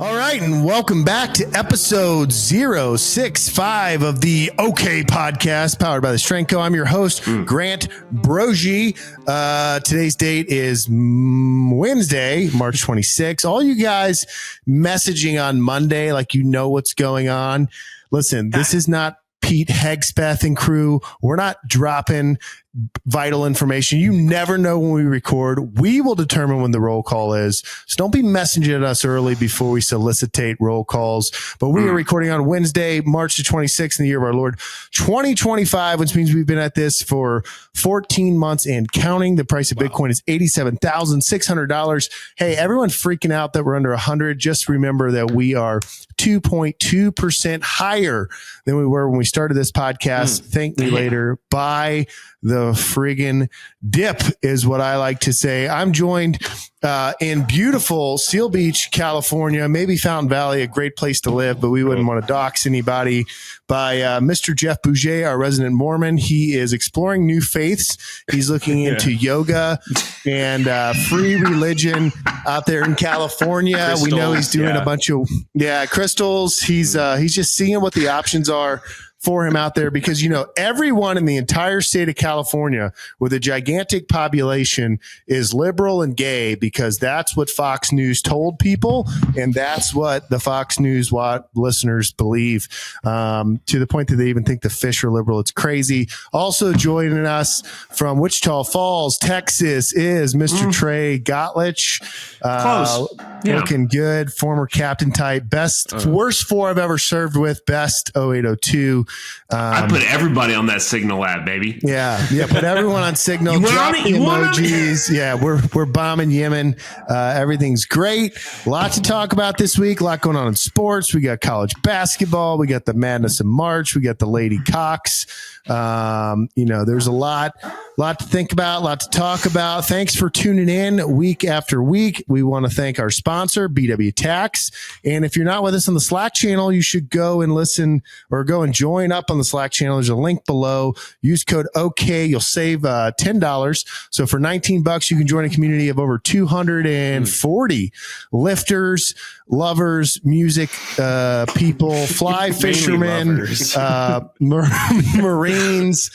All right, and welcome back to episode 065 of the OK Podcast, powered by the Strength Co. I'm your host, Grant Broggi. Today's date is Wednesday, March 26th. All you guys messaging on Monday like you know what's going on. Listen, this is not Pete Hegspeth and crew. We're not dropping vital information. You never know when we record. We will determine when the roll call is. So don't be messaging at us early before we solicitate roll calls. But we are recording on Wednesday, March the 26th in the year of our Lord 2025, which means we've been at this for 14 months and counting. The price of Bitcoin is $87,600. Hey, everyone freaking out that we're under 100. Just remember that we are 2.2% higher than we were when we started this podcast. Thank me later. Buy the friggin' dip is what I like to say. I'm joined in beautiful Seal Beach, California, maybe Fountain Valley, a great place to live, but we wouldn't want to dox anybody, by Mr. Jeff Buege, our resident Mormon. He is exploring new faiths. He's looking into yoga and free religion out there in California. Crystals, we know he's doing a bunch of crystals. He's just seeing what the options are for him out there, because, you know, everyone in the entire state of California with a gigantic population is liberal and gay, because that's what Fox News told people. And that's what the Fox News listeners believe, to the point that they even think the fish are liberal. It's crazy. Also joining us from Wichita Falls, Texas is Mr. Trey Gottlich. Looking good. Former captain type. Worst four I've ever served with. Best 0802. I put everybody on that Signal app, baby. Yeah. Put everyone on Signal. Drop the emojis. Yeah, we're bombing Yemen. Everything's great. A lot to talk about this week. A lot going on in sports. We got college basketball. We got the Madness in March. We got the Lady Cox. There's a lot to think about, a lot to talk about. Thanks for tuning in week after week. We want to thank our sponsor, BW Tax. And if you're not with us on the Slack channel, you should go and listen, or go and join up on the Slack channel. There's a link below. Use code OK. You'll save $10. So for $19, you can join a community of over 240 lifters, lovers, music people, fly fishermen, Marines.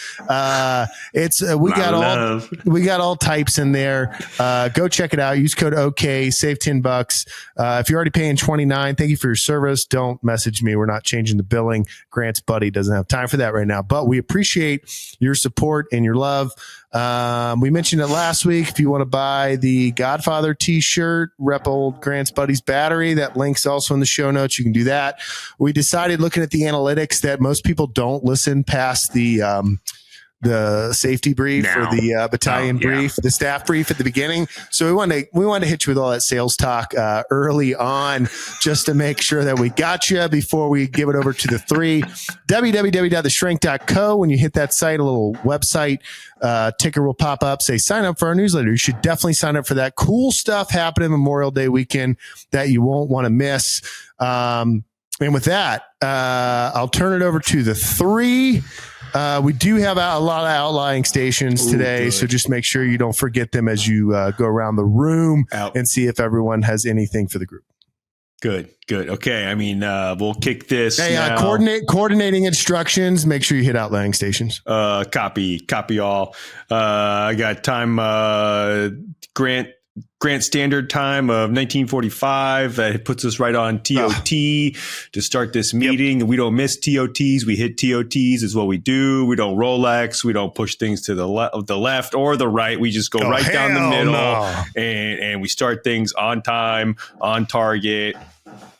We got all types in there. Go check it out. Use code OK. Save $10. If you're already paying $29, thank you for your service. Don't message me. We're not changing the billing. Grant's buddy doesn't have time for that right now, but we appreciate your support and your love. We mentioned it last week. If you want to buy the Godfather t-shirt, rep old Grant's buddy's battery, that link's also in the show notes. You can do that. We decided, looking at the analytics, that most people don't listen past the safety brief or the battalion brief, the staff brief at the beginning. So we wanted to hit you with all that sales talk early on, just to make sure that we got you before we give it over to the three. www.thestrength.co. When you hit that site, a little website ticker will pop up, say sign up for our newsletter. You should definitely sign up for that. Cool stuff happening Memorial Day weekend that you won't want to miss. And with that, I'll turn it over to the three. We do have a lot of outlying stations today, so just make sure you don't forget them as you go around the room and see if everyone has anything for the group. Good. Okay. I mean, we'll kick this. Hey, coordinating instructions. Make sure you hit outlying stations. Copy all. I got time. Grant Standard Time of 1945. That puts us right on TOT to start this meeting. We don't miss TOTs. We hit TOTs is what we do. We don't Rolex. We don't push things to the left or the right. We just go right down the middle and we start things on time, on target.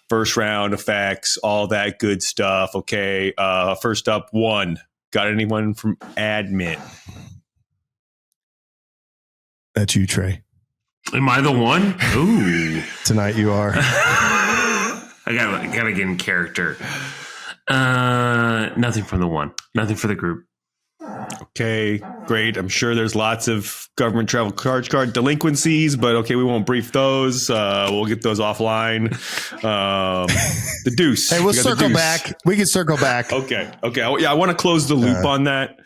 First round effects, all that good stuff. Okay. First up, one. Got anyone from admin? That's you, Trey. Am I the one? Ooh. Tonight you are. I gotta get in character. Nothing from the one. Nothing for the group. Okay, great. I'm sure there's lots of government travel charge card delinquencies, but okay, we won't brief those. We'll get those offline. The deuce. Hey, we'll circle back. We can circle back. Okay. I want to close the loop on that.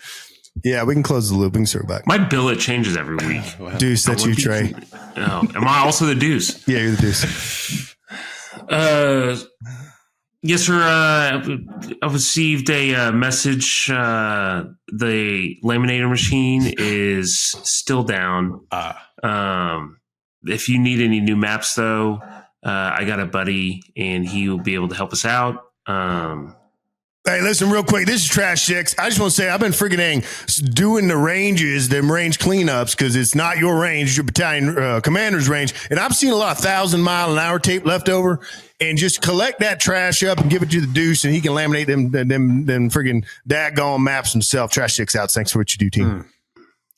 Yeah, we can close the loop and circle back. My billet changes every week. Deuce, that's you, Trey. Am I also the deuce? Yeah, you're the deuce. Yes, sir. I received a message. The laminator machine is still down. If you need any new maps, though, I got a buddy, and he will be able to help us out. Hey, listen real quick. This is Trash Six. I just want to say I've been freaking doing the ranges, them range cleanups, because it's not your range, it's your battalion commander's range. And I've seen a lot of 1,000-mile-an-hour tape left over, and just collect that trash up and give it to the Deuce, and he can laminate them freaking daggone maps himself. Trash Six out. Thanks for what you do, team.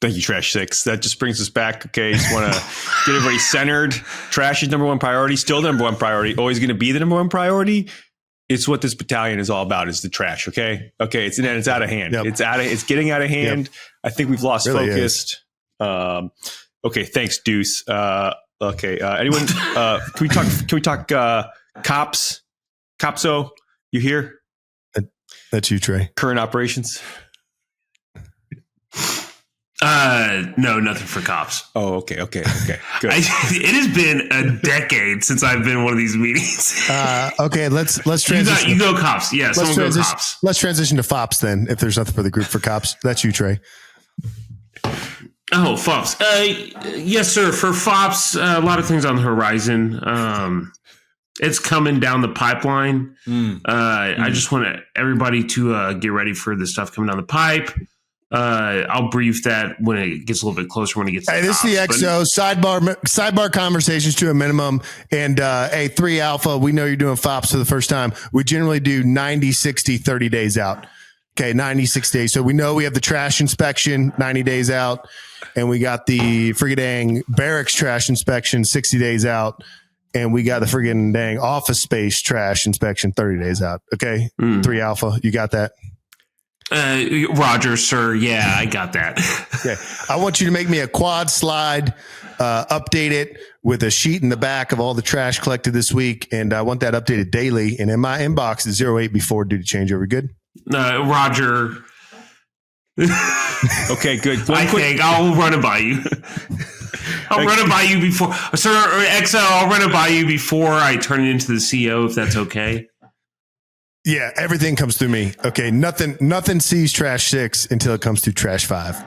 Thank you, Trash Six. That just brings us back. Okay, just want to get everybody centered. Trash is number one priority. Still the number one priority. Always going to be the number one priority. It's what this battalion is all about, is the trash. Okay. It's out of hand. Yep. It's getting out of hand. Yep. I think we've lost focus. Okay. Thanks, Deuce. Okay. Anyone, can we talk, cops? Copso, you here? That's you, Trey. Current operations. No, nothing for cops. Oh, okay. Good. It has been a decade since I've been in one of these meetings. Okay, let's transition. You go cops. Yeah, someone go cops. Let's transition to FOPs then, if there's nothing for the group for cops. That's you, Trey. Oh, FOPs. Yes, sir. For FOPs, a lot of things on the horizon. It's coming down the pipeline. I just want everybody to get ready for the stuff coming down the pipe. I'll brief that when it gets a little bit closer, when it gets. Hey, this is the XO sidebar conversations to a minimum. And, 3 Alpha, we know you're doing FOPs for the first time. We generally do 90, 60, 30 days out. Okay. 96 days. So we know we have the trash inspection 90 days out, and we got the friggin' dang barracks trash inspection 60 days out. And we got the friggin' dang office space trash inspection 30 days out. Okay. 3 Alpha, you got that? Roger, sir. Yeah, I got that. Okay. I want you to make me a quad slide, update it with a sheet in the back of all the trash collected this week. And I want that updated daily. And in my inbox is 08 before duty changeover. Good? Roger. Okay, good. think I'll run it by you. I'll run it by you before, sir, or XL, I'll run it by you before I turn it into the CO, if that's okay. Yeah, everything comes through me. Okay, nothing sees Trash 6 until it comes through Trash 5.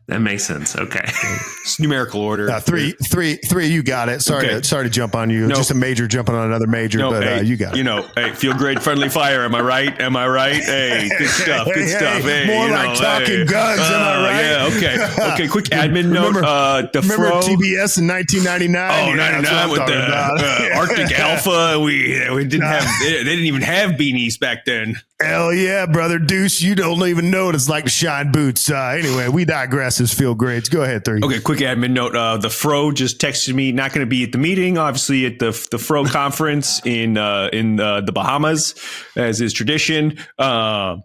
That makes sense. Okay. It's numerical order. Three, you got it. Sorry to jump on you. No. Just a major jumping on another major, but you got it. Hey, feel great, friendly fire. Am I right? Hey, good stuff. Hey, more like talking guns. Am I right? Yeah, okay. Quick admin note. Remember TBS in 1999? Oh, 99 with the Arctic Alpha. We didn't have. They didn't even have beanies back then. Hell yeah, brother Deuce. You don't even know what it's like to shine boots. Anyway, we digress as field grades. Go ahead, 3. Okay, quick admin note. The Fro just texted me, not going to be at the meeting, obviously at the Fro conference in the Bahamas, as is tradition. But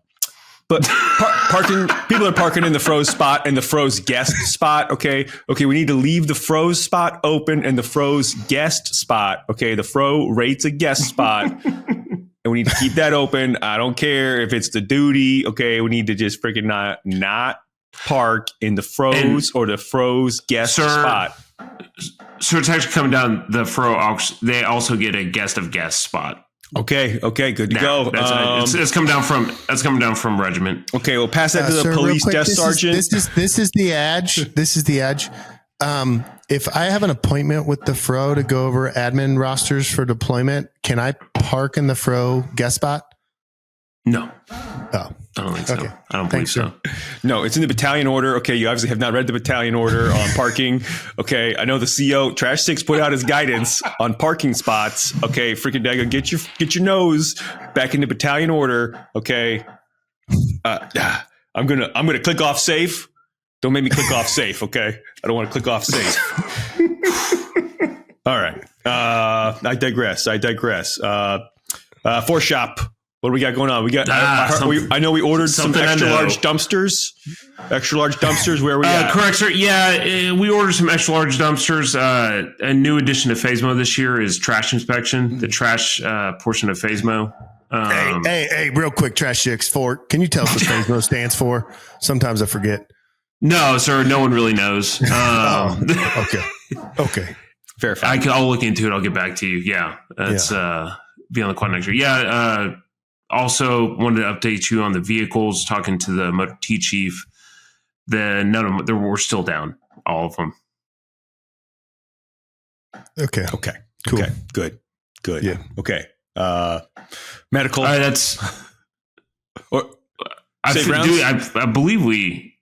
people are parking in the Fro's spot and the Fro's guest spot. Okay, we need to leave the Fro's spot open and the Fro's guest spot. Okay, the Fro rates a guest spot. And we need to keep that open. I don't care if it's the duty. Okay, we need to just freaking not park in the Fro's or the Fro's guest spot. So it's actually coming down the Fro. They also get a guest of guest spot. Okay, good to go. It's coming down from regiment. Okay, we'll pass that to the sir, police desk sergeant. This is the edge. This is the edge. If I have an appointment with the Fro to go over admin rosters for deployment, can I park in the Fro guest spot? No. Oh, I don't think so. Okay. I don't believe so. No, it's in the battalion order. Okay, you obviously have not read the battalion order on parking. Okay, I know the CO Trash 6 put out his guidance on parking spots. Okay, freaking daggone, get your nose back in the battalion order. Okay, I'm gonna click off safe. Don't make me click off safe, okay? I don't want to click off safe. All right. I digress. For shop, what do we got going on? We got. I know we ordered some extra large dumpsters. Extra large dumpsters. Where are we at? Correct, sir. Yeah, we ordered some extra large dumpsters. A new addition to FASMO this year is trash inspection. The trash portion of FASMO. Hey, real quick, Trash 6 4. Can you tell us what FASMO stands for? Sometimes I forget. No, sir. No one really knows. Okay. Verify. I'll look into it. I'll get back to you. Yeah, that's be on the quad next year. Yeah. Also wanted to update you on the vehicles. Talking to the Motor T chief, none of them we're still down. All of them. Okay. Cool. Okay. Good. Yeah. Okay. Medical. That's. Or I believe we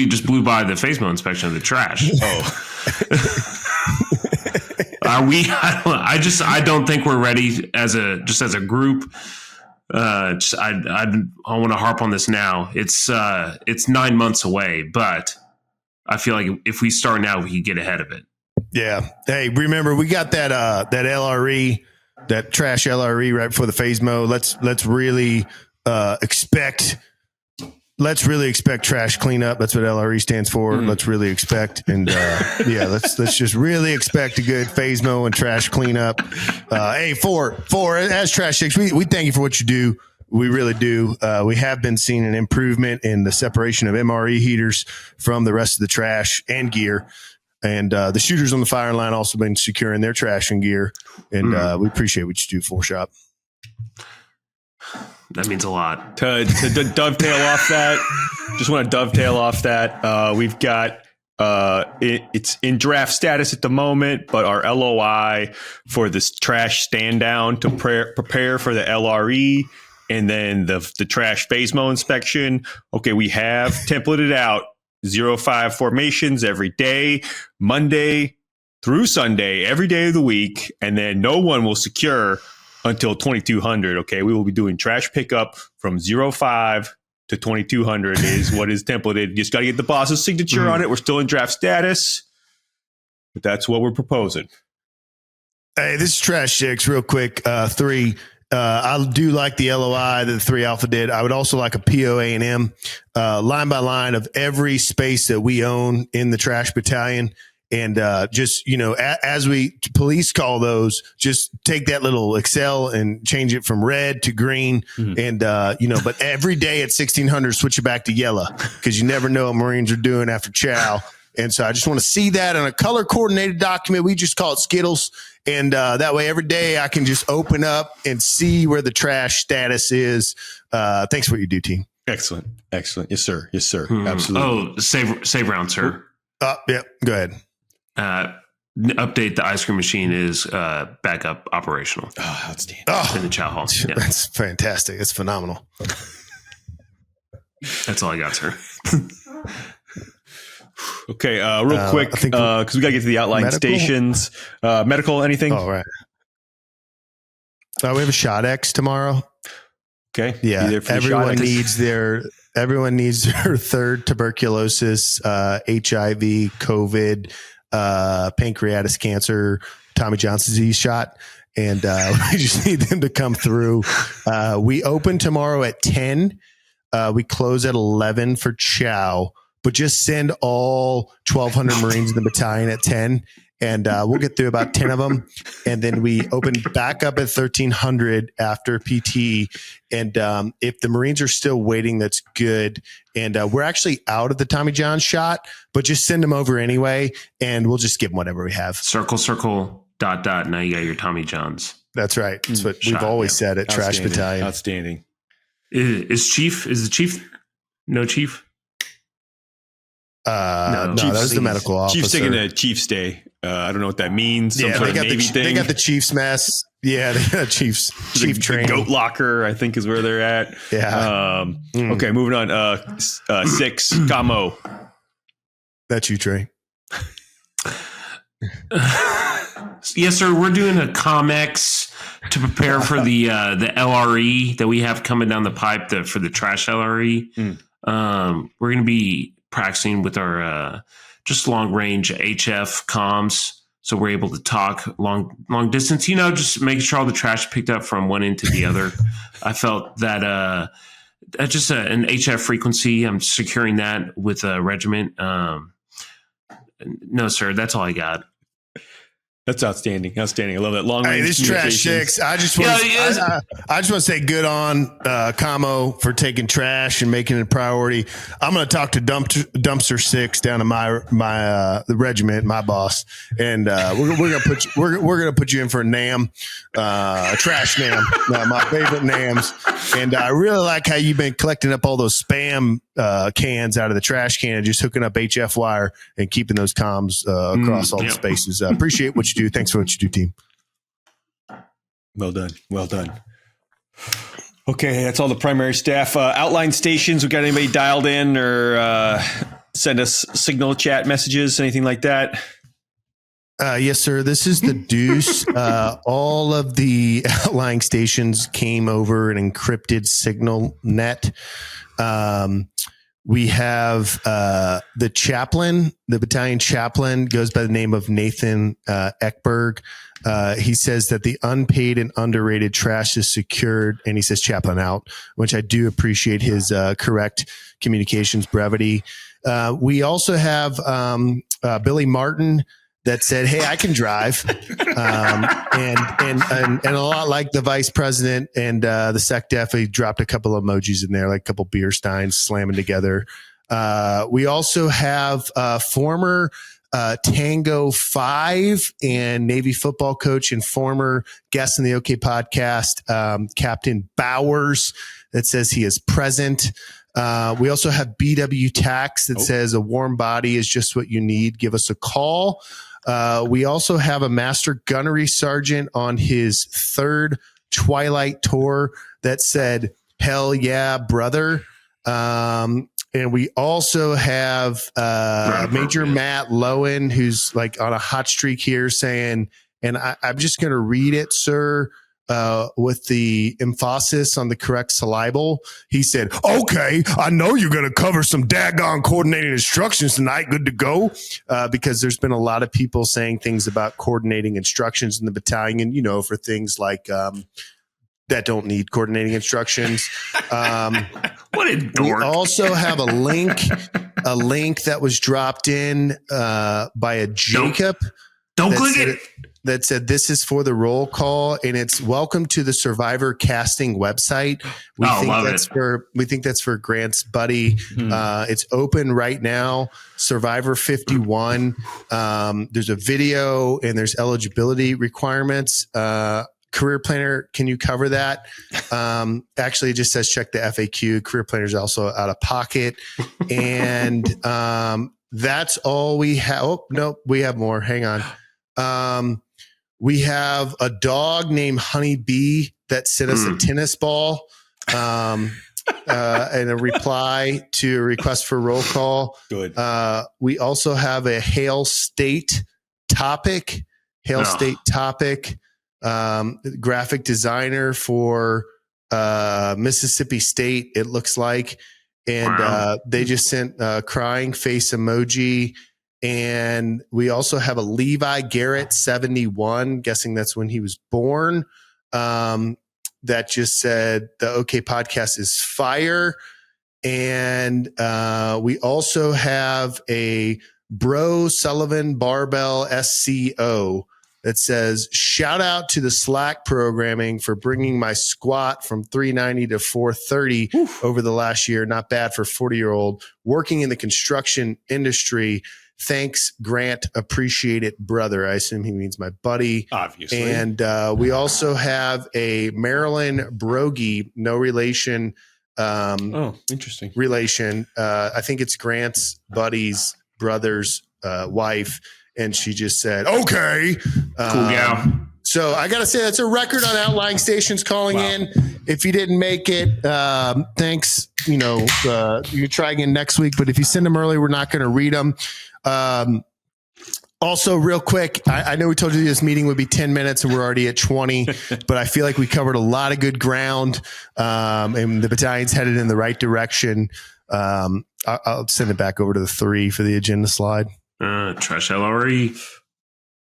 just blew by the FASMO inspection of the trash. Are we? I don't think we're ready as a group. I want to harp on this now. It's 9 months away, but I feel like if we start now, we can get ahead of it. Yeah. Hey, remember we got that LRE, that trash LRE right before the FASMO. Let's really expect trash cleanup. That's what LRE stands for. Let's really expect, and let's just really expect a good FASMO and trash cleanup. Hey, for as Trash Chicks, we thank you for what you do. We really do. We have been seeing an improvement in the separation of MRE heaters from the rest of the trash and gear. And the shooters on the firing line also been securing their trash and gear. And we appreciate what you do, For Shop. That means a lot. To dovetail off that, just want to dovetail off that. We've got it's in draft status at the moment, but our LOI for this trash stand down to prepare for the LRE and then the trash FASMO inspection. Okay, we have templated out 0-5 formations every day, Monday through Sunday, every day of the week, and then no one will secure until 2200. Okay, we will be doing trash pickup from 0-5 to 2200 is what is templated. You just got to get the boss's signature on it. We're still in draft status, but that's what we're proposing. Hey, this is Trash Chicks. Real quick, 3. I do like the LOI that the 3 Alpha did. I would also like a POA&M line by line of every space that we own in the trash battalion. And just, as we police call those, just take that little Excel and change it from red to green. And, but every day at 1600, switch it back to yellow because you never know what Marines are doing after chow. And so I just want to see that in a color coordinated document. We just call it Skittles. And that way every day I can just open up and see where the trash status is. Thanks for what you do, team. Excellent. Yes, sir. Absolutely. Oh, save round, sir. Yeah, go ahead. Update, the ice cream machine is back up operational. Oh, outstanding. Oh, in the chow hall. Yeah. That's fantastic. It's phenomenal. That's all I got, sir. Okay, real quick, because we got to get to the outline stations. Medical, anything? Oh, right. We have a shot X tomorrow. Okay. Yeah. Everyone needs their third tuberculosis, HIV, COVID, pancreatic cancer, Tommy John disease shot. And we just need them to come through. We open tomorrow at 10. We close at 11 for chow. But just send all 1,200 Marines in the battalion at 10, and we'll get through about 10 of them. And then we open back up at 1,300 after PT. And if the Marines are still waiting, that's good. And we're actually out of the Tommy John shot, but just send them over anyway, and we'll just give them whatever we have. Circle, ... Now you got your Tommy Johns. That's right. That's what we've always said at Trash Battalion. Outstanding. Is the chief? No chief? No, that was the medical officer. Chief's taking a Chief's day. I don't know what that means. Some sort of Navy thing. They got the Chief's mess. Yeah, they got Chief training. Goat locker, I think, is where they're at. Yeah. Okay, moving on. 6, Camo. That's you, Trey. Yes, sir. We're doing a ComEx to prepare for the LRE that we have coming down the pipe for the trash LRE. We're going to be practicing with our just long range HF comms, so we're able to talk long distance. Just making sure all the trash picked up from one end to the other. I felt that just an HF frequency. I'm securing that with a regiment. No, sir, that's all I got. That's outstanding. Outstanding. I love that long range. Hey, this Trash Six. I just want to say good on Camo for taking trash and making it a priority. I'm going to talk to Dumpster Six down in my the regiment, my boss, and we're gonna put you in for a NAM, a trash NAM, my favorite NAMs. And I really like how you've been collecting up all those spam cans out of the trash can and just hooking up HF wire and keeping those comms across all the spaces. Appreciate what you do. Thanks for what you do, team. Well done. Well done. Okay, that's all the primary staff. Outline stations, we got anybody dialed in or send us signal chat messages, anything like that? Yes, sir. This is the Deuce. All of the outlying stations came over an encrypted signal net. We have the chaplain, the battalion chaplain goes by the name of Nathan Eckberg. He says that the unpaid and underrated trash is secured, and he says chaplain out, which I do appreciate his correct communications brevity. We also have Billy Martin that said, "Hey, I can drive," and a lot like the vice president and the sec definitely dropped a couple of emojis in there, like a couple beer steins slamming together. We also have former Tango 5 and Navy football coach and former guest in the OK podcast, Captain Bowers, that says he is present. We also have BW Tax that says a warm body is just what you need. Give us a call. We also have a master gunnery sergeant on his third Twilight tour that said, "Hell yeah, brother." And we also have Major Matt Lowen, who's like on a hot streak here, saying, and I'm just going to read it, sir, with the emphasis on the correct syllable. He said, "Okay, I know you're going to cover some daggone coordinating instructions tonight. Good to go." Because there's been a lot of people saying things about coordinating instructions in the battalion, for things like that don't need coordinating instructions. What a dork. We also have a link that was dropped in by a Jacob. Don't click it. That said, "This is for the roll call," and it's "Welcome to the Survivor Casting website." We think that's for Grant's buddy. It's open right now. Survivor 51. There's a video and there's eligibility requirements. Career Planner, can you cover that? Actually, it just says check the FAQ. Career Planner is also out of pocket. And that's all we have. Oh, no, we have more. Hang on. We have a dog named Honey Bee that sent us a tennis ball and a reply to a request for roll call. Good. We also have a Hail State topic. Graphic designer for Mississippi State, it looks like. And they just sent a crying face emoji. And we also have a Levi Garrett 71, guessing that's when he was born, that just said the OK podcast is fire. And we also have a Bro Sullivan Barbell SCO that says, "Shout out to the Slack programming for bringing my squat from 390 to 430 over the last year. Not bad for a 40-year-old working in the construction industry. Thanks, Grant. Appreciate it, brother." I assume he means my buddy. Obviously. And we also have a Marilyn Broggi, no relation. Interesting. Relation. I think it's Grant's buddy's brother's wife. And she just said, "Okay." Cool gal. So I got to say, that's a record on outlying stations calling in. If you didn't make it, thanks. You can try again next week. But if you send them early, we're not going to read them. Also, real quick, I know we told you this meeting would be 10 minutes and we're already at 20, but I feel like we covered a lot of good ground and the battalion's headed in the right direction. I'll send it back over to the 3 for the agenda slide. Trash LRE.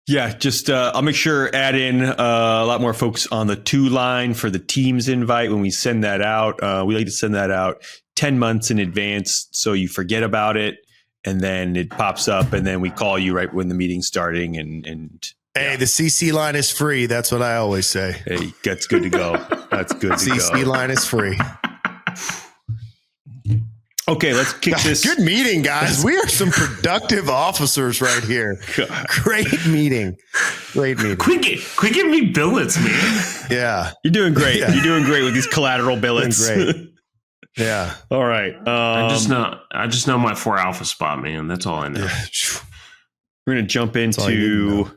Yeah, just I'll make sure add in a lot more folks on the 2 line for the Teams invite when we send that out. We like to send that out 10 months in advance so you forget about it and then it pops up and then we call you right when the meeting's starting and Hey, the CC line is free. That's what I always say. Hey, that's good to go. That's good to go. CC line is free. Okay, let's kick this. Good meeting, guys. We are some productive officers right here. Great meeting. Great meeting. Quick give me billets, man. Yeah. You're doing great. Yeah. You're doing great with these collateral billets. Great. Yeah. All right. I just know my 4 alpha spot, man. That's all I know. Yeah. We're going to jump all you need to into. know.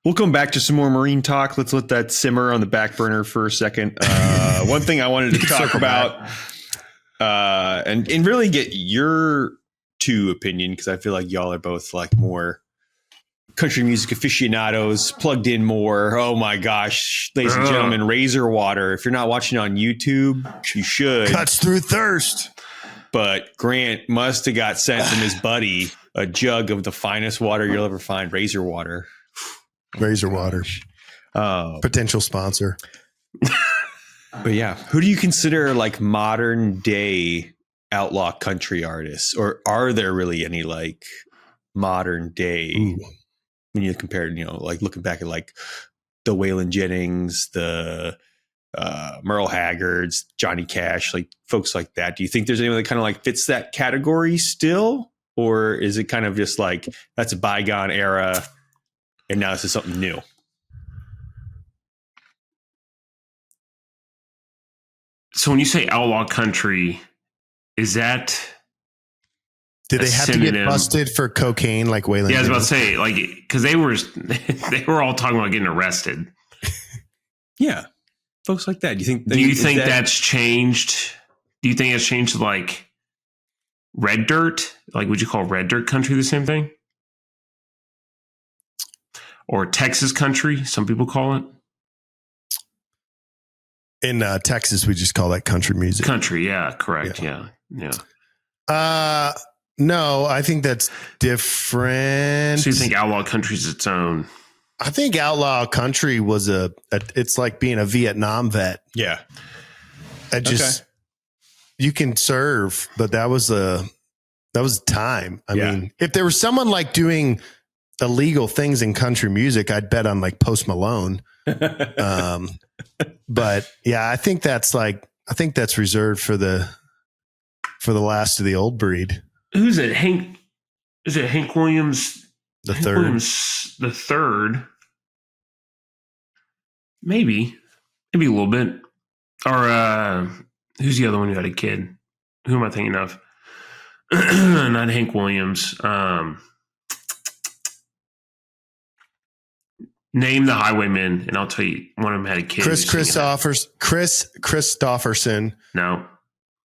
We'll come back to some more marine talk. Let's let that simmer on the back burner for a second. One thing I wanted to talk about, and really get your 2 opinion, because I feel like y'all are both like more country music aficionados, plugged in more. Oh my gosh, ladies and gentlemen, Razor Water. If you're not watching on YouTube, you should. Cuts through thirst. But Grant must have got sent from his buddy a jug of the finest water you'll ever find, Razor Water. Razor Water. Potential sponsor. But yeah, who do you consider like modern day outlaw country artists? Or are there really any like modern day when you compare, like looking back at like the Waylon Jennings, the Merle Haggards, Johnny Cash, like folks like that? Do you think there's anyone that kind of like fits that category still? Or is it kind of just like that's a bygone era and now this is something new? So when you say outlaw country, is that Did they have to get busted for cocaine like Waylon? Yeah, I was about to say, like, because they were all talking about getting arrested. Yeah, folks like that. Do you think that's changed? Do you think it's changed to like red dirt? Like, would you call red dirt country the same thing? Or Texas country, some people call it. In Texas, we just call that country music. Country, yeah, correct, yeah. No, I think that's different. So you think outlaw country is its own? I think outlaw country was it's like being a Vietnam vet. Yeah. You can serve, but that was time. I mean, if there was someone like doing illegal things in country music, I'd bet on like Post Malone. But yeah, I think that's reserved for the last of the old breed. Who's it? Is it Hank Williams? The Hank third. Williams the third. Maybe a little bit. Or who's the other one who had a kid? Who am I thinking of? Not Hank Williams. Name the Highwaymen, and I'll tell you. One of them had a kid. Chris Christopherson. No.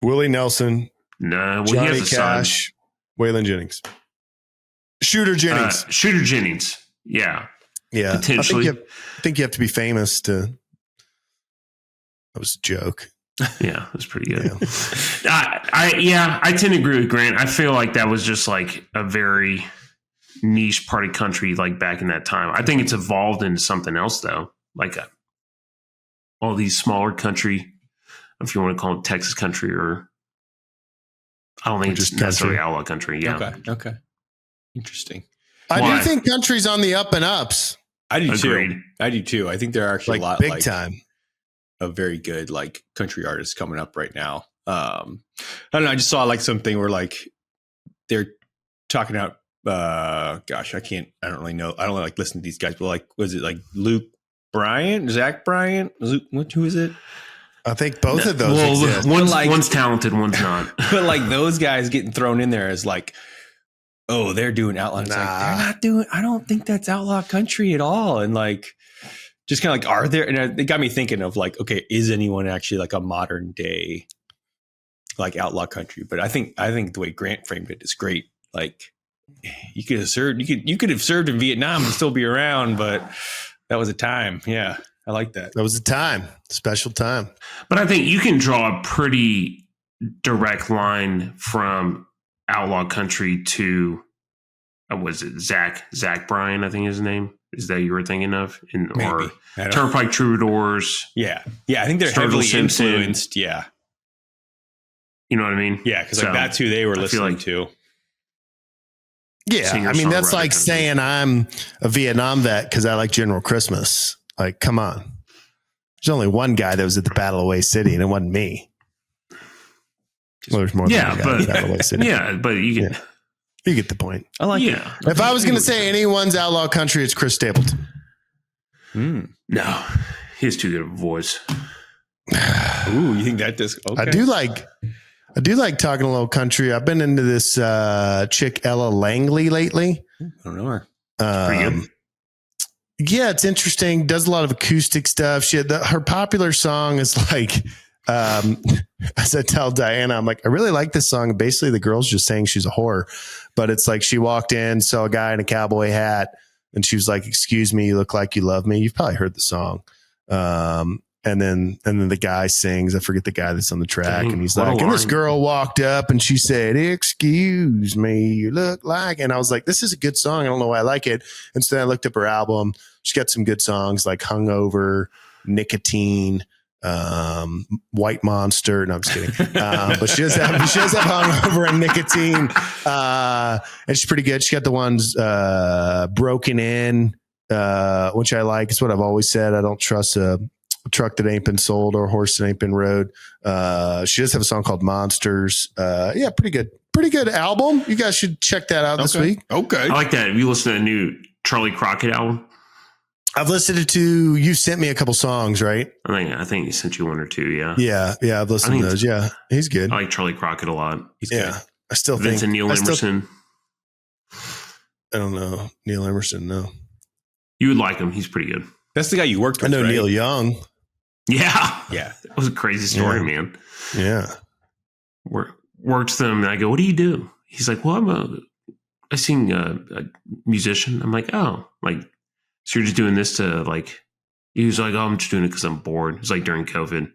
Willie Nelson. No. Well, Johnny Cash. Waylon Jennings. Shooter Jennings. Shooter Jennings. Yeah. Yeah. Potentially. I think you have to be famous to. That was a joke. Yeah, it was pretty good. Yeah. I tend to agree with Grant. I feel like that was just like a very niche part of country, like back in that time. I think it's evolved into something else, though. Like all these smaller country, if you want to call it Texas country, or I don't think it's just necessarily outlaw country. Yeah. Okay. Interesting. I do think country's on the up and ups. I do Agreed. too. I do too. I think there are actually Like a lot big time of very good like country artists coming up right now. I don't know. I just saw like something where like they're talking about. Gosh, I don't really know. I don't like listen to these guys, but like, was it like Luke Bryant, Zach Bryant? Who is it? I think both of those exist. One's talented, one's not. But like those guys getting thrown in there as like, oh, they're doing outlaw. It's like, they're not doing. I don't think that's outlaw country at all. And like, just kind of like, are there? And it got me thinking of like, okay, is anyone actually like a modern day like outlaw country? But I think the way Grant framed it is great. Like, you could have served. You could have served in Vietnam and still be around, but that was a time. Yeah, I like that. That was a time, special time. But I think you can draw a pretty direct line from outlaw country to was it Zach Bryan? I think his name is that you were thinking of, or Turnpike Troubadours. Yeah. I think they're heavily influenced. Yeah, you know what I mean. Yeah, because like that's who they were listening to. Yeah, I mean, that's like saying I'm a Vietnam vet because I like General Christmas. Like, come on. There's only one guy that was at the Battle of Way City, and it wasn't me. Well, there's more than one guy at the Battle of Way City. Yeah, but you get the point. I like it. If I was going to say anyone's outlaw country, it's Chris Stapleton. No, he has too good of a voice. Ooh, you think that disc? Okay. I do like talking a little country. I've been into this chick Ella Langley lately. I don't know her. Pretty good. Yeah, it's interesting. Does a lot of acoustic stuff. Her popular song is like, as I tell Diana, I'm like, I really like this song. Basically, the girl's just saying she's a whore, but it's like she walked in, saw a guy in a cowboy hat, and she was like, "Excuse me, you look like you love me." You've probably heard the song. And then the guy sings. I forget the guy that's on the track, and he's like, and this girl walked up and she said, "Excuse me, you look like," and I was like, this is a good song. I don't know why I like it. And so then I looked up her album. She's got some good songs like Hungover, Nicotine, White Monster. No, I'm just kidding. But she does have Hungover and Nicotine. And she's pretty good. She got the ones, Broken In, which I like. It's what I've always said. I don't trust a truck that ain't been sold or a horse that ain't been rode. She does have a song called Monsters. Yeah, pretty good album. You guys should check that out this week. Okay. I like that. Have you listened to the new Charlie Crockett album? I've listened to, you sent me a couple songs, right? I think he sent you one or two. Yeah. Yeah. I've listened to those. Yeah. He's good. I like Charlie Crockett a lot. He's good. I still think Vincent Neil Emerson. I don't know. Neil Emerson. No. You would like him. He's pretty good. That's the guy you worked with. I know, right? Neil Young. Yeah. That was a crazy story, man. Yeah. Worked with him, and I go, "What do you do?" He's like, "Well, I sing a musician." I'm like, "Oh, like, so you're just doing this to like?" He was like, "Oh, I'm just doing it because I'm bored." It was like during COVID.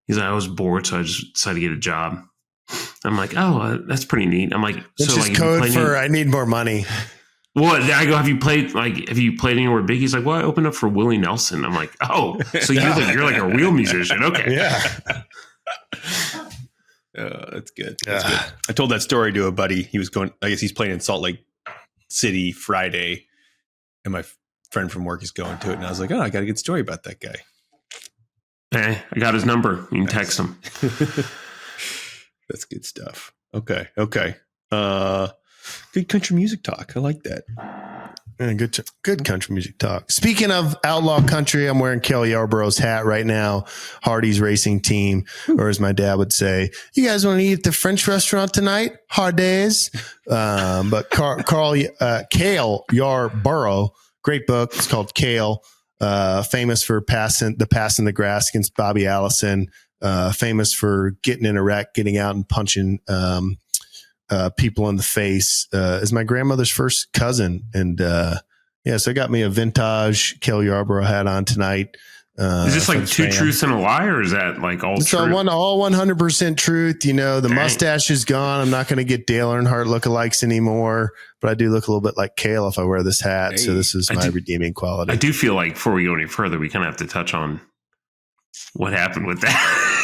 He's like, "I was bored, so I just decided to get a job." I'm like, "Oh, that's pretty neat." I'm like, "It's just code for I need more money." What? I go, have you played anywhere big? He's like, "Well, I opened up for Willie Nelson." I'm like, "Oh, so you're like a real musician." Okay. Yeah. That's good. That's good. I told that story to a buddy. He was going, I guess he's playing in Salt Lake City Friday, and my friend from work is going to it. And I was like, "Oh, I got a good story about that guy." Hey, I got his number. You can text him. That's good stuff. Okay. Good country music talk. I like that. Yeah, good country music talk. Speaking of outlaw country, I'm wearing Kel Yarborough's hat right now. Hardy's racing team, or as my dad would say, "You guys want to eat at the French restaurant tonight? Hardy's." But Cale Yarborough, great book. It's called Cale. Famous for passing the grass against Bobby Allison. Famous for getting in a wreck, getting out and punching people in the face, is my grandmother's first cousin. And so I got me a vintage Kel Yarborough hat on tonight. Is this like two truths and a lie, or is that like all it's true? all 100% truth. You know, the mustache is gone. I'm not going to get Dale Earnhardt lookalikes anymore, but I do look a little bit like Cale if I wear this hat. Hey, so this is my redeeming quality. I do feel like before we go any further, we kind of have to touch on what happened with that.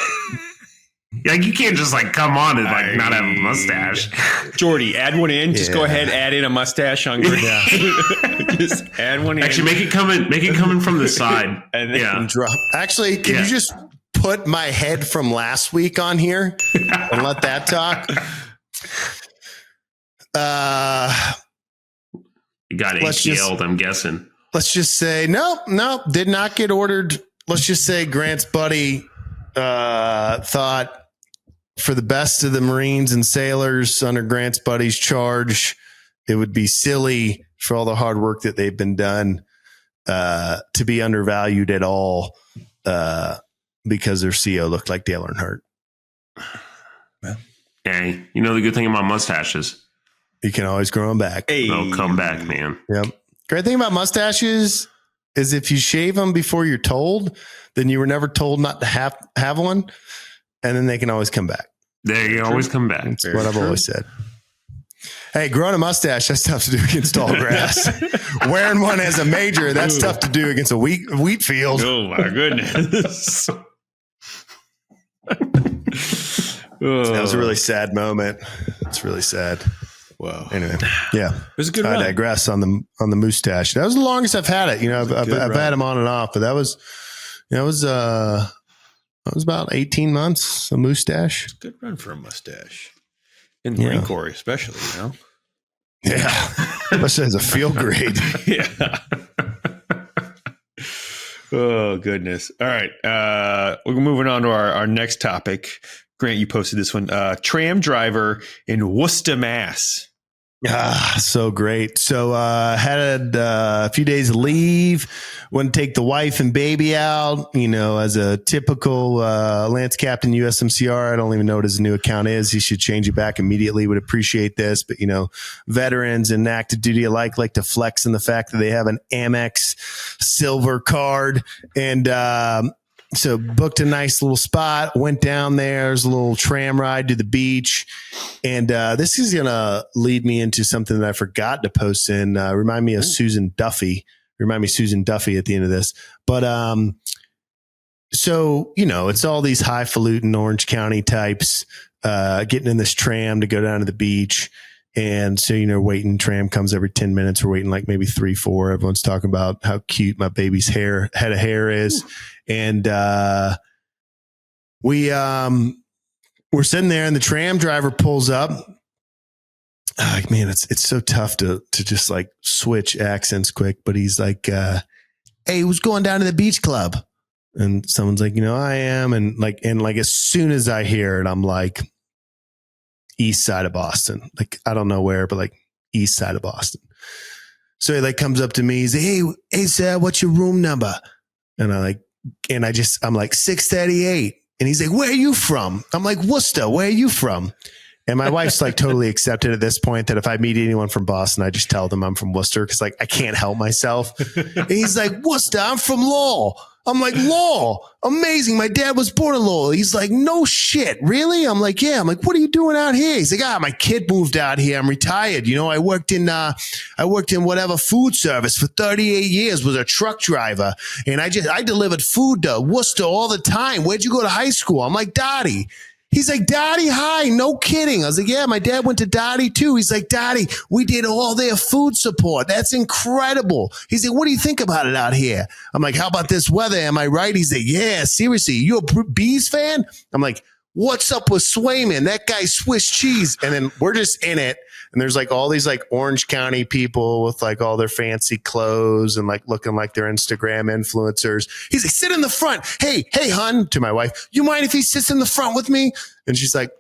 Like, you can't just like come on and like not have a mustache. Jordy, add one in. Just go ahead, add in a mustache on your Just add one in. Actually, make it coming from the side. And drop. Actually, can you just put my head from last week on here and let that talk? You got ACL'd, I'm guessing. Let's just say no, did not get ordered. Let's just say Grant's buddy thought, for the best of the Marines and sailors under Grant's buddy's charge, it would be silly for all the hard work that they've been done to be undervalued at all because their CO looked like Dale Earnhardt. Well, hey, you know the good thing about mustaches? You can always grow them back. Hey. They'll come back, man. Yep. Great thing about mustaches is if you shave them before you're told, then you were never told not to have one, and then they can always come back. They always come back. That's what I've always said. Hey, growing a mustache, that's tough to do against tall grass. Wearing one as a major, that's tough to do against a wheat field. Oh, my goodness. That was a really sad moment. It's really sad. Whoa. Anyway, yeah. It was a good I run. digress on the mustache. That was the longest I've had it. You know, I've had him on and off, but that was about 18 months, a mustache. Good run for a mustache. In the Marine Corps, especially, you know? Yeah. Especially as a field grade. Yeah. Oh, goodness. All right. We're moving on to our next topic. Grant, you posted this one. Tram driver in Worcester, Mass. So great. So had a few days of leave, went to take the wife and baby out, you know, as a typical Lance Captain USMCR. I don't even know what his new account is. He should change it back immediately. Would appreciate this. But, you know, veterans and active duty alike like to flex in the fact that they have an Amex silver card. And so booked a nice little spot, went down there. There's a little tram ride to the beach. And this is going to lead me into something that I forgot to post in. Remind me of Susan Duffy. Remind me Susan Duffy at the end of this. But so, you know, it's all these highfalutin Orange County types getting in this tram to go down to the beach. And so, you know, waiting, tram comes every 10 minutes. We're waiting like maybe 3, 4. Everyone's talking about how cute my baby's head of hair is. And we're sitting there and the tram driver pulls up. Like, man, it's so tough to just like switch accents quick. But he's like, hey, who's going down to the beach club? And someone's like, you know, I am. And like as soon as I hear it, I'm like, east side of Boston. Like, I don't know where, but like east side of Boston. So he like comes up to me. He's like, hey, sir, what's your room number? And I'm like 638. And he's like, where are you from? I'm like, Worcester, where are you from? And my wife's like totally accepted at this point that if I meet anyone from Boston, I just tell them I'm from Worcester. Cause like, I can't help myself. And he's like, Worcester, I'm from Lowell. I'm like, Lowell, amazing. My dad was born in Lowell. He's like, no shit. Really? I'm like, yeah. I'm like, what are you doing out here? He's like, my kid moved out here. I'm retired. You know, I worked in whatever food service for 38 years, was a truck driver. And I delivered food to Worcester all the time. Where'd you go to high school? I'm like, Dottie. He's like, Dottie, hi, no kidding. I was like, yeah, my dad went to Dottie too. He's like, Dottie, we did all their food support. That's incredible. He's like, what do you think about it out here? I'm like, how about this weather? Am I right? He's like, yeah, seriously, you a Bees fan? I'm like, what's up with Swayman? That guy's Swiss cheese. And then we're just in it. And there's like all these like Orange County people with like all their fancy clothes and like looking like they're Instagram influencers. He's like, sit in the front. Hey, hun, to my wife, you mind if he sits in the front with me? And she's like,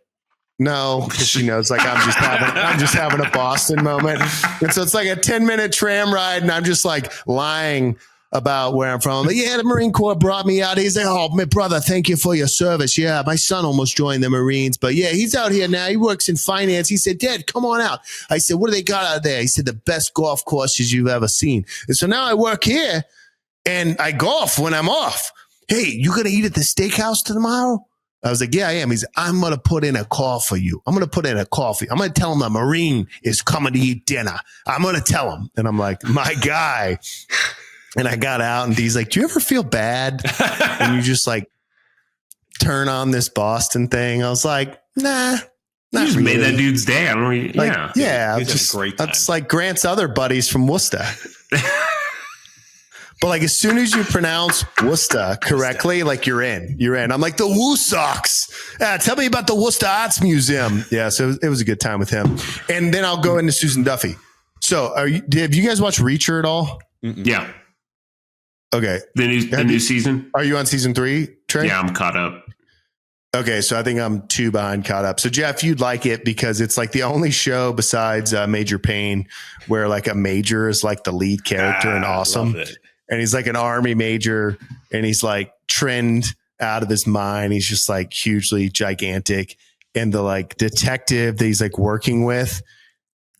no, because she knows like I'm just having a Boston moment. And so it's like a 10-minute tram ride and I'm just like lying about where I'm from. But yeah, the Marine Corps brought me out. He's like, oh, my brother, thank you for your service. Yeah, my son almost joined the Marines. But yeah, he's out here now. He works in finance. He said, Dad, come on out. I said, what do they got out there? He said, the best golf courses you've ever seen. And so now I work here and I golf when I'm off. Hey, you going to eat at the steakhouse tomorrow? I was like, yeah, I am. He's like, I'm going to put in a call for you. I'm going to put in a call for you. I'm going to tell him a Marine is coming to eat dinner. I'm going to tell him. And I'm like, my guy. And I got out and he's like, do you ever feel bad? And you just like turn on this Boston thing. I was like, nah. You just really. made that dude's day. I don't really, like, yeah. It's a great time. That's like Grant's other buddies from Worcester. But like as soon as you pronounce Worcester correctly, like you're in. I'm like the Woosocks. Tell me about the Worcester Arts Museum. Yeah, so it was a good time with him. And then I'll go into Susan Duffy. So have you guys watched Reacher at all? Mm-mm. Yeah. Okay. The new season. Are you on season 3, Trey? Yeah, I'm caught up. Okay, so I think I'm 2 behind caught up. So Jeff, you'd like it because it's like the only show besides Major Payne where like a major is like the lead character and awesome. And he's like an army major and he's like trend out of his mind. He's just like hugely gigantic. And the like detective that he's like working with,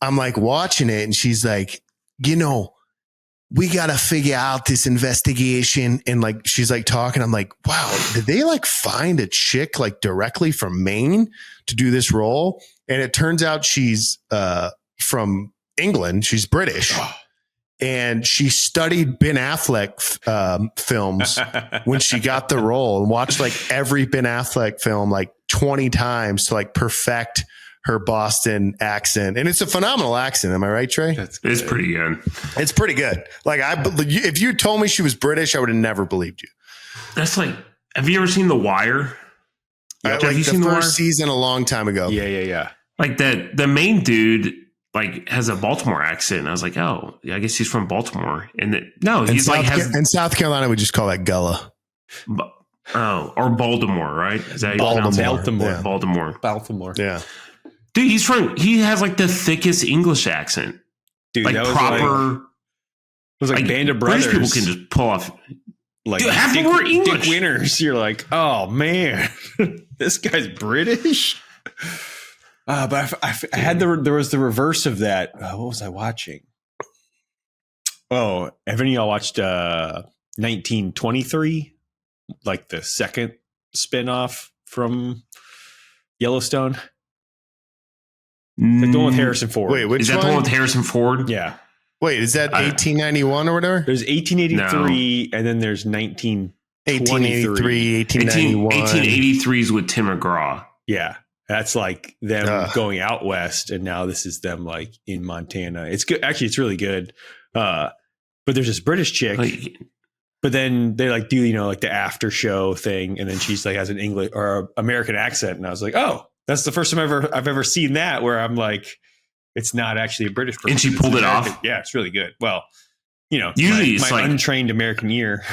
I'm like watching it and she's like, you know, we got to figure out this investigation. And like, she's like talking. I'm like, wow, did they like find a chick like directly from Maine to do this role? And it turns out she's from England. She's British. And she studied Ben Affleck films when she got the role and watched like every Ben Affleck film like 20 times to like perfect her Boston accent, and it's a phenomenal accent. Am I right, Trey? It's pretty good. It's pretty good. Like if you told me she was British, I would have never believed you. That's like, have you ever seen The Wire? Like have you the seen The Wire? first season a long time ago. Yeah. Like the main dude like has a Baltimore accent. And I was like, oh, I guess he's from Baltimore. And he's like in South Carolina, we just call that Gullah. Or Baltimore, right? Is that how you pronounce it? Baltimore. Yeah. Dude, he has like the thickest English accent. Dude, like that was proper. It was like Band of Brothers. British people can just pull off. Like dude, half of them were English. Dick Winters. You're like, oh man, this guy's British. But I had there was the reverse of that. What was I watching? Oh, have any of y'all watched 1923? Like the second spinoff from Yellowstone? Like the one with Harrison Ford. Wait, which is that one? the one with Harrison Ford? Yeah. Wait, is that 1891 or whatever? There's 1883 and then there's 1883, 1891. 1883 is with Tim McGraw. Yeah. That's like them going out west, and now this is them like in Montana. It's good. Actually, it's really good. But there's this British chick, but then they like do, like the after show thing. And then she's like has an English or American accent. And I was like, oh, that's the first time I've ever seen that where I'm like, it's not actually a British person. And she pulled it off. Yeah, it's really good. Well, usually my like untrained American ear.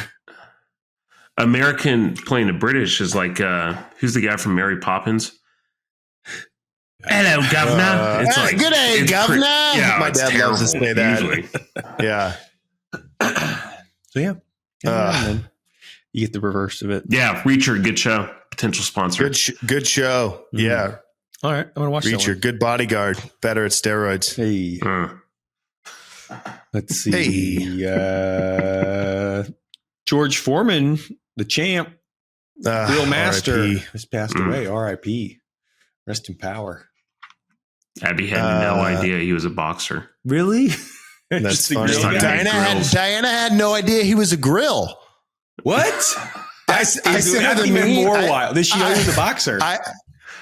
American playing a British is like, who's the guy from Mary Poppins? Hello, governor. It's like, good day, governor. My dad loves to say that. Usually. Yeah. So yeah. You get the reverse of it. Yeah, Reacher, good show. Potential sponsor. Good show. Mm-hmm. Yeah. All right, I'm gonna watch that Reacher, one. good bodyguard, better at steroids. Hey. Let's see. Hey. George Foreman, the champ, real master, has passed away. R.I.P. Rest in power. Abby had no idea he was a boxer. Really? That's funny. Diana had no idea he was a grill. What? I sent her the even meme. more wild. Did she know he was a boxer?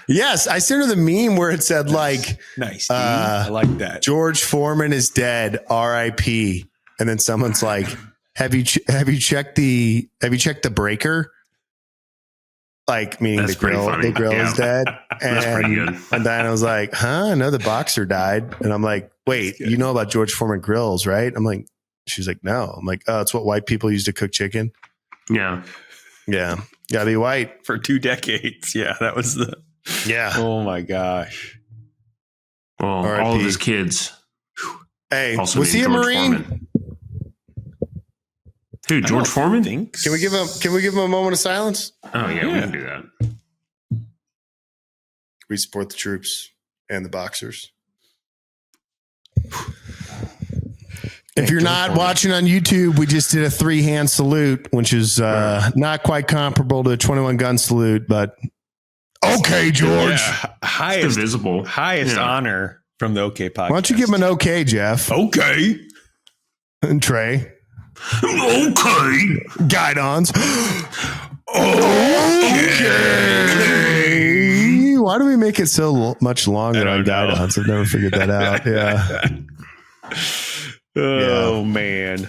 Yes, I sent her the meme where it said like, "Nice, I like that." George Foreman is dead. R.I.P. And then someone's like, "Have you checked the breaker?" Like meaning That's the grill. The grill is dead. That's pretty good. And Diana was like, "Huh? No, the boxer died." And I'm like, "Wait, you know about George Foreman grills, right?" I'm like, she's like, "No." I'm like, "Oh, it's what white people used to cook chicken." Yeah. Gotta be white for 2 decades. Yeah, that was the. Yeah. Oh my gosh. Well, all of his kids. Hey, also was he a George Marine? Foreman. Who? George Foreman? Can we give him a moment of silence? Oh yeah, we can do that. We support the troops and the boxers. If you're not watching on YouTube, we just did a 3-hand salute, which is not quite comparable to a 21 gun salute, but okay, George. Yeah. Highest honor from the OK podcast. Why don't you give him an okay, Jeff? Okay. And Trey. Okay. Guidons. Okay. Why do we make it so much longer on Guidons? I've never figured that out. Yeah. Oh man.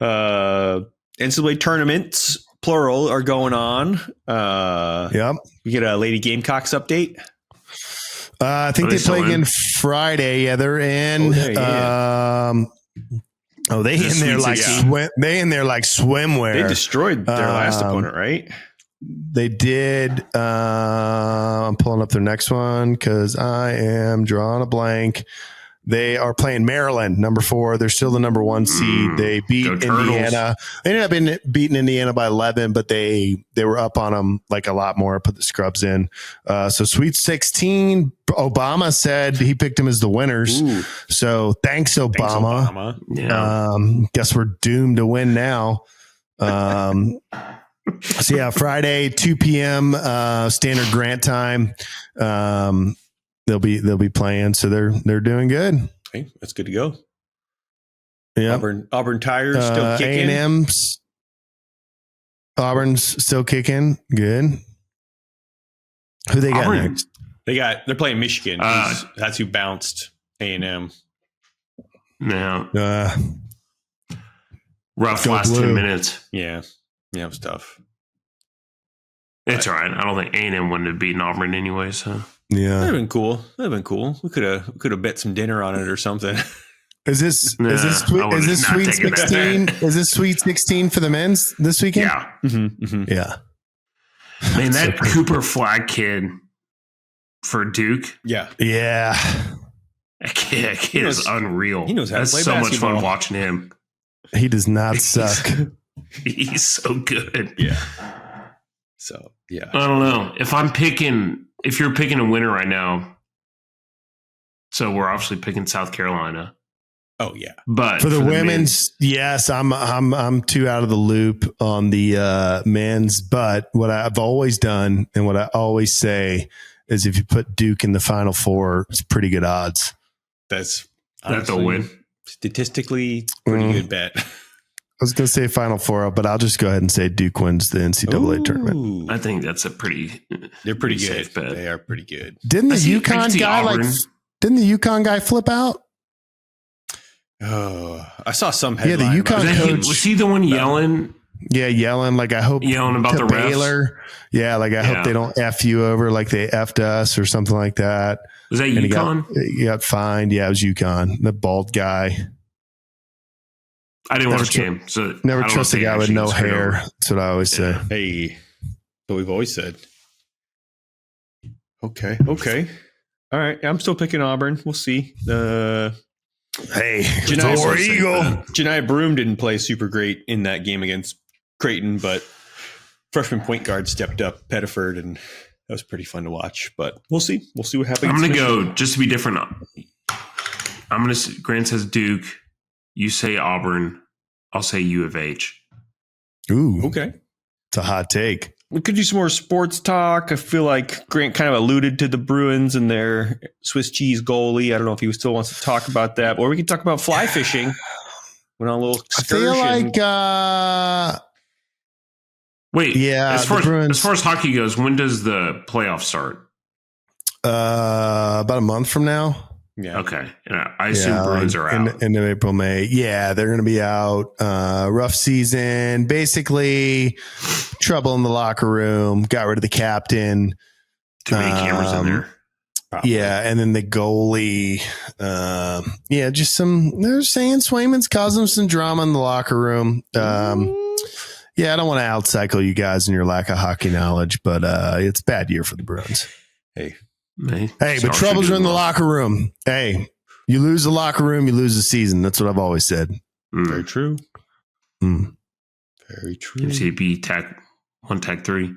NCAA tournaments, plural, are going on. Yep. We get a Lady Gamecocks update. I think they play again Friday. Yeah, they're in. They in there like swimwear. They destroyed their last opponent, right? They did. I'm pulling up their next one because I am drawing a blank. They are playing Maryland, number 4. They're still the number 1 seed. They beat Indiana. They ended up beating Indiana by 11, but they were up on them like a lot more. Put the scrubs in. So Sweet 16. Obama said he picked them as the winners. Ooh. So thanks, Obama. Yeah. Guess we're doomed to win now. So yeah, Friday 2 p.m. Standard Grant time. They'll be playing, so they're doing good. Okay, that's good to go. Yeah, Auburn Tigers still kicking. A&M's Auburn's still kicking. Good. Who they got next? They're playing Michigan. That's who bounced A&M. Yeah. Rough last blue. 10 minutes. Yeah, it was tough. It's all right. I don't think A&M wouldn't have beaten Auburn anyway. So Yeah. That'd have been cool. We could have bet some dinner on it or something. Is this Sweet 16? Is this Sweet 16 for the men's this weekend? Yeah. Yeah. Man, that Cooper Flag kid for Duke. Yeah. Yeah. That kid is unreal. He knows how to play so basketball. much fun watching him. He does not suck. He's so good. Yeah. So, yeah. I don't know. If you're picking a winner right now, so we're obviously picking South Carolina. Oh, yeah. But for the women's, yes, I'm too out of the loop on the men's. But what I've always done and what I always say is if you put Duke in the Final Four, it's pretty good odds. That's a win. Statistically, pretty good bet. I was going to say Final Four, but I'll just go ahead and say Duke wins the NCAA tournament. I think that's they're pretty good. Safe bet. They are pretty good. Didn't the UConn guy flip out? Oh, I saw some headline. Yeah, the UConn coach. Was he the one yelling? Yeah, yelling like I hope yelling about the Baylor. refs. Yeah, like I hope they don't F you over like they F'd us or something like that. Was that UConn? He got fined. Yeah, it was UConn. The bald guy. I didn't watch the game, so never trust a guy with no hair. That's what I always say. Hey, what we've always said. Okay. All right, I'm still picking Auburn. We'll see. Hey, Janiah Eagle. Janiah Broome didn't play super great in that game against Creighton, but freshman point guard stepped up, Pettiford, and that was pretty fun to watch. But we'll see. We'll see what happens. I'm going to go just to be different. Grant says Duke. You say Auburn. I'll say U of H. Ooh, okay. It's a hot take. We could do some more sports talk. I feel like Grant kind of alluded to the Bruins and their Swiss cheese goalie. I don't know if he still wants to talk about that. Or we could talk about fly fishing. Went on a little excursion. I feel like... Wait, yeah. As far as hockey goes, when does the playoff start? About a month from now. Yeah. Okay. I assume Bruins are out. End of April, May. Yeah, they're going to be out. Rough season. Basically, trouble in the locker room. Got rid of the captain. Too many cameras in there. Probably. Yeah, and then the goalie. Just they're saying Swayman's causing them some drama in the locker room. I don't want to outcycle you guys in your lack of hockey knowledge, but it's a bad year for the Bruins. Hey, but troubles are in the locker room. Hey, you lose the locker room, you lose the season. That's what I've always said. Very true. Very true. MCDP tag 1, tag 3.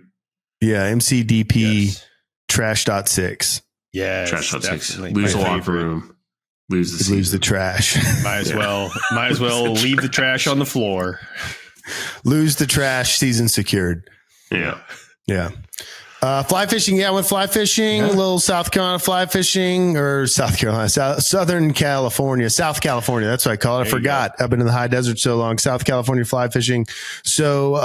Yeah, MCDP trash.6. Yeah, trash.6. Lose the locker room. Lose the season. Lose the trash. Might as well leave the trash on the floor. Lose the trash, season secured. Yeah. Fly fishing. Yeah, I went fly fishing. A little South Carolina fly fishing, or Southern California, South California. That's what I call it. I forgot. I've been in the high desert so long. South California fly fishing. So,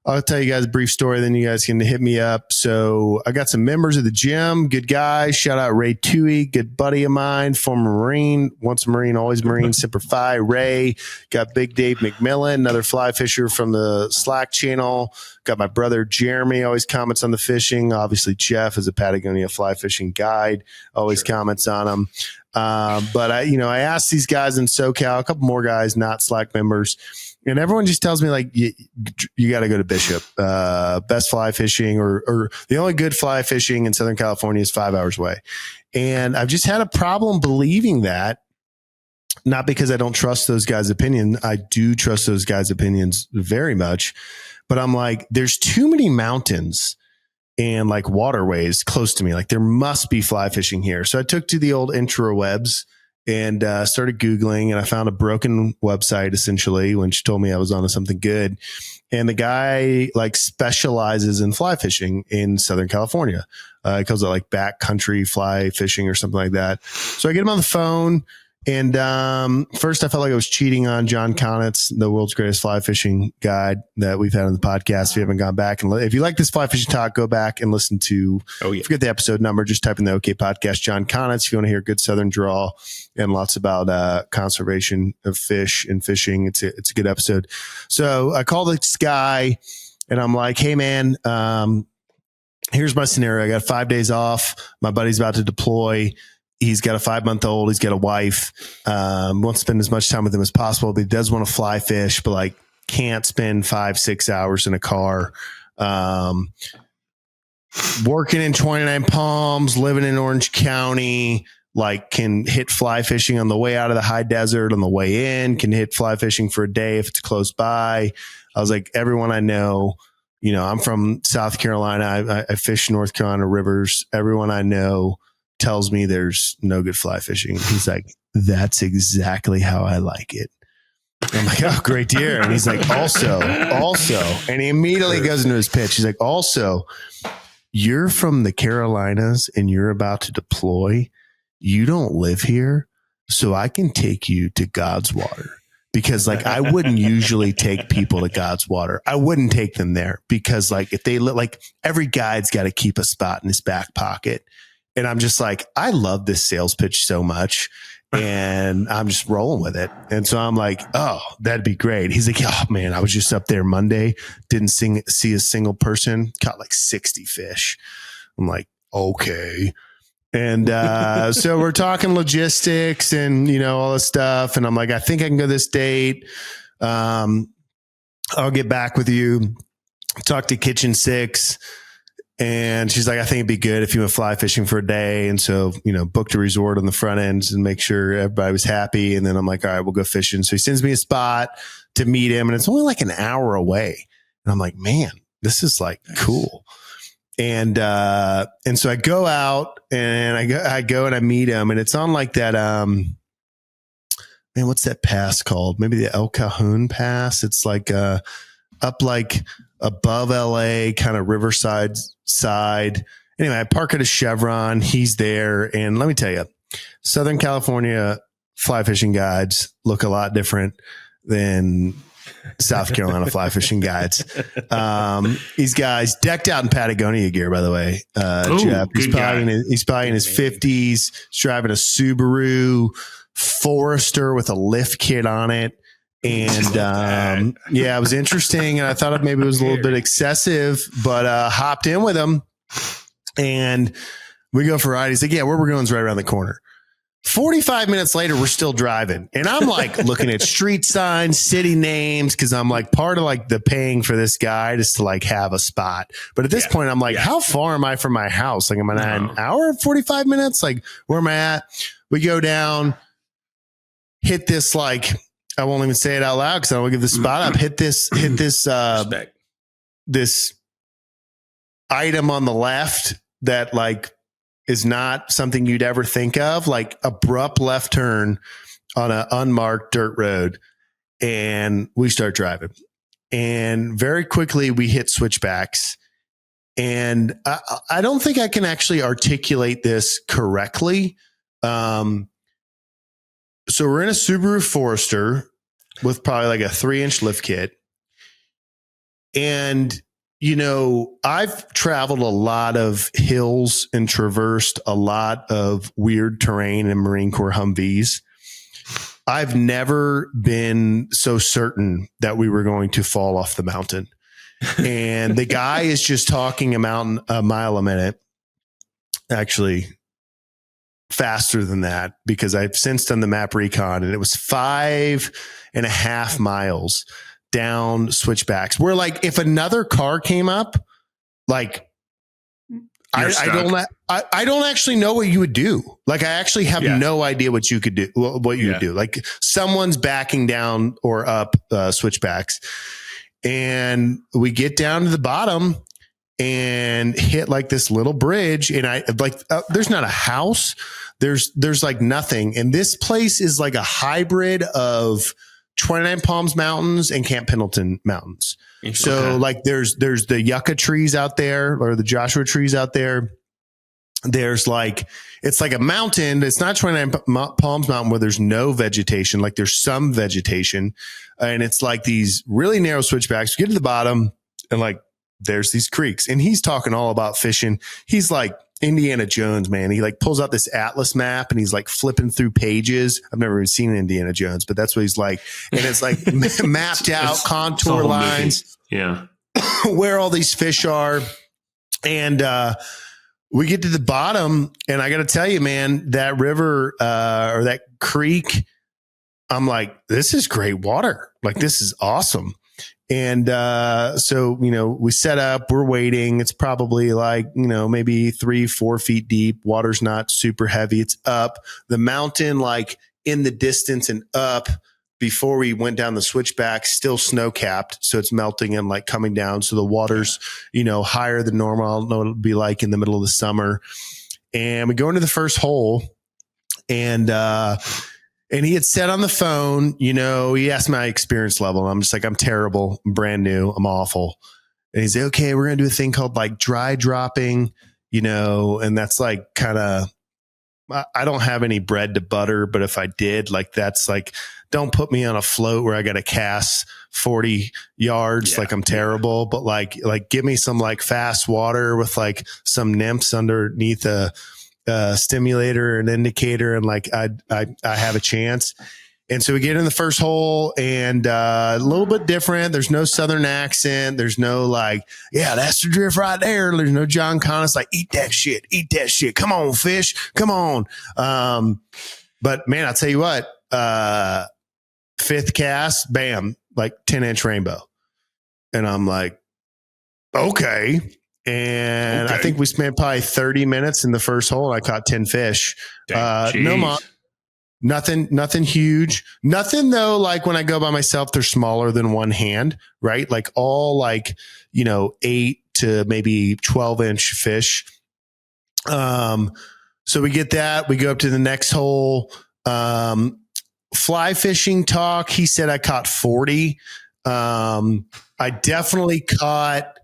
I'll tell you guys a brief story, then you guys can hit me up. So I got some members of the gym, good guys. Shout out Ray Toohey, good buddy of mine, former Marine, once a Marine, always Marine, Semper Fi. Ray, got Big Dave McMillan, another fly fisher from the Slack channel. Got my brother Jeremy, always comments on the fishing. Obviously, Jeff is a Patagonia fly fishing guide, always comments on them. But I asked these guys in SoCal, a couple more guys, not Slack members, and everyone just tells me like, you got to go to Bishop. Best fly fishing or the only good fly fishing in Southern California is 5 hours away. And I've just had a problem believing that, not because I don't trust those guys' opinion. I do trust those guys' opinions very much, but I'm like, there's too many mountains and like waterways close to me. Like there must be fly fishing here. So I took to the old intrawebs and started Googling, and I found a broken website essentially when she told me I was onto something good. And the guy like specializes in fly fishing in Southern California. He calls it like backcountry fly fishing or something like that. So I get him on the phone And first, I felt like I was cheating on John Connitz, the world's greatest fly fishing guide that we've had on the podcast. If you haven't gone back and if you like this fly fishing talk, go back and listen to. Forget the episode number. Just type in the OK podcast. John Connitz. If you want to hear good Southern draw and lots about conservation of fish and fishing, it's a good episode. So I called this guy and I'm like, "Hey man, here's my scenario. I got 5 days off. My buddy's about to deploy. He's got a 5-month-old. He's got a wife. Wants to spend as much time with him as possible, but he does want to fly fish, but like can't spend 5-6 hours in a car. Working in 29 Palms, living in Orange County, like can hit fly fishing on the way out of the high desert, on the way in, can hit fly fishing for a day if it's close by." I was like, everyone I know, I'm from South Carolina. I fish North Carolina rivers. Everyone I know tells me there's no good fly fishing. He's like, "That's exactly how I like it." I'm like, "Oh, great to hear." And he's like, also, and he immediately goes into his pitch. He's like, "Also, you're from the Carolinas and you're about to deploy. You don't live here, so I can take you to God's water." Because like, I wouldn't usually take people to God's water. I wouldn't take them there because like, if they like, every guide's got to keep a spot in his back pocket. And I'm just like, I love this sales pitch so much and I'm just rolling with it. And so I'm like, "Oh, that'd be great." He's like, "Oh man, I was just up there Monday. Didn't see a single person, caught like 60 fish." I'm like, "Okay." And, so we're talking logistics and, all this stuff. And I'm like, "I think I can go this date. I'll get back with you." Talk to Kitchen 6. And she's like, "I think it'd be good if you went fly fishing for a day." And so, booked a resort on the front end and make sure everybody was happy. And then I'm like, "All right, we'll go fishing." So he sends me a spot to meet him and it's only like an hour away. And I'm like, "Man, this is like cool." And so I go out and I go and I meet him and it's on like that, man, what's that pass called? Maybe the El Cajon Pass. It's like, up like above LA, kind of Riverside side. Anyway, I park at a Chevron. He's there. And let me tell you, Southern California fly fishing guides look a lot different than South Carolina fly fishing guides. These guys decked out in Patagonia gear, by the way. Jeff, he's probably in his 50s. He's driving a Subaru Forester with a lift kit on it. And yeah, it was interesting. And I thought maybe it was a little bit excessive, but hopped in with him and we go for a ride. He's like, "Yeah, where we're going is right around the corner." 45 minutes later, we're still driving. And I'm like looking at street signs, city names, because I'm like, part of like the paying for this guide is to like have a spot. But at this point, I'm like, how far am I from my house? Like, am I an hour and 45 minutes? Like, where am I at? We go down, hit this like, I won't even say it out loud because I don't want to give the spot up. Hit this this item on the left that like is not something you'd ever think of, like abrupt left turn on an unmarked dirt road. And we start driving and very quickly we hit switchbacks. And I don't think I can actually articulate this correctly. So we're in a Subaru Forester with probably like a 3-inch lift kit. And, I've traveled a lot of hills and traversed a lot of weird terrain in Marine Corps Humvees. I've never been so certain that we were going to fall off the mountain. And the guy is just talking a mile a minute. Actually, faster than that because I've since done the map recon and it was 5.5 miles down switchbacks where like if another car came up, like I don't actually know what you would do. Like I actually have no idea what you could do, what you would do. Like someone's backing down or up switchbacks and we get down to the bottom and hit like this little bridge. And I like, there's not a house. There's like nothing. And this place is like a hybrid of 29 Palms Mountains and Camp Pendleton Mountains. So like there's the yucca trees out there or the Joshua trees out there. there's like, it's like a mountain. It's not 29 Palms Mountain where there's no vegetation. Like there's some vegetation, and it's like these really narrow switchbacks. You get to the bottom and like, there's these creeks, and he's talking all about fishing. He's like Indiana Jones, man. He like pulls out this atlas map and he's like flipping through pages. I've never even seen Indiana Jones, but that's what he's like. And it's like mapped out contour lines. Yeah. Where all these fish are. And, we get to the bottom, and I got to tell you, man, that river, or that creek, I'm like, this is great water. Like, this is awesome. And, so, we set up, we're waiting. It's probably like, maybe 3-4 feet deep. Water's not super heavy. It's up the mountain, like in the distance and up before we went down the switchback, still snow capped. So it's melting and like coming down. So the water's, higher than normal. I don't know what it'll be like in the middle of the summer. And we go into the first hole, and he had said on the phone, he asked my experience level. I'm just like, I'm terrible. I'm brand new. I'm awful. And he's like, okay, we're going to do a thing called like dry dropping, and that's like kind of, I don't have any bread to butter, but if I did, like, that's like, don't put me on a float where I got to cast 40 yards. Like, I'm terrible, but like give me some like fast water with like some nymphs underneath a stimulator, an indicator. And like, I have a chance. And so we get in the first hole, and a little bit different. There's no Southern accent. There's no like, yeah, that's the drift right there. There's no John Connors like, eat that shit. Come on, fish. Come on. But man, I'll tell you what, 5th cast, bam, like 10-inch rainbow. And I'm like, okay. And I think we spent probably 30 minutes in the first hole. And I caught 10 fish. No mom. Nothing huge. Nothing though. Like when I go by myself, they're smaller than one hand, right? Like all like, 8 to maybe 12-inch fish. So we get that, we go up to the next hole. Fly fishing talk. He said I caught 40. I definitely caught,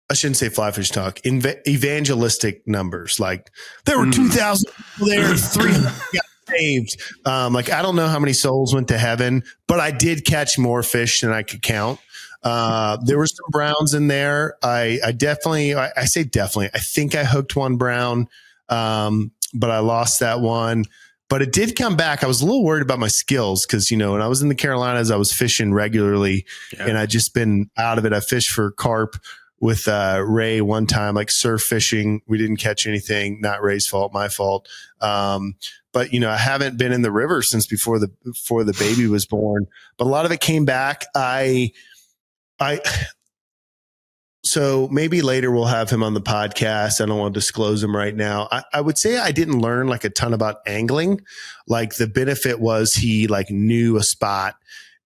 I shouldn't say fly fish talk, evangelistic numbers. Like there were 2,000 people there, 300 got saved. Like, I don't know how many souls went to heaven, but I did catch more fish than I could count. There were some browns in there. I say definitely, I think I hooked one brown. But I lost that one, but it did come back. I was a little worried about my skills. Cause when I was in the Carolinas, I was fishing regularly and I'd just been out of it. I fished for carp with Ray one time, like surf fishing. We didn't catch anything, not Ray's fault, my fault. But I haven't been in the river since before the baby was born, but a lot of it came back. So maybe later we'll have him on the podcast. I don't want to disclose him right now. I would say I didn't learn like a ton about angling. Like the benefit was he like knew a spot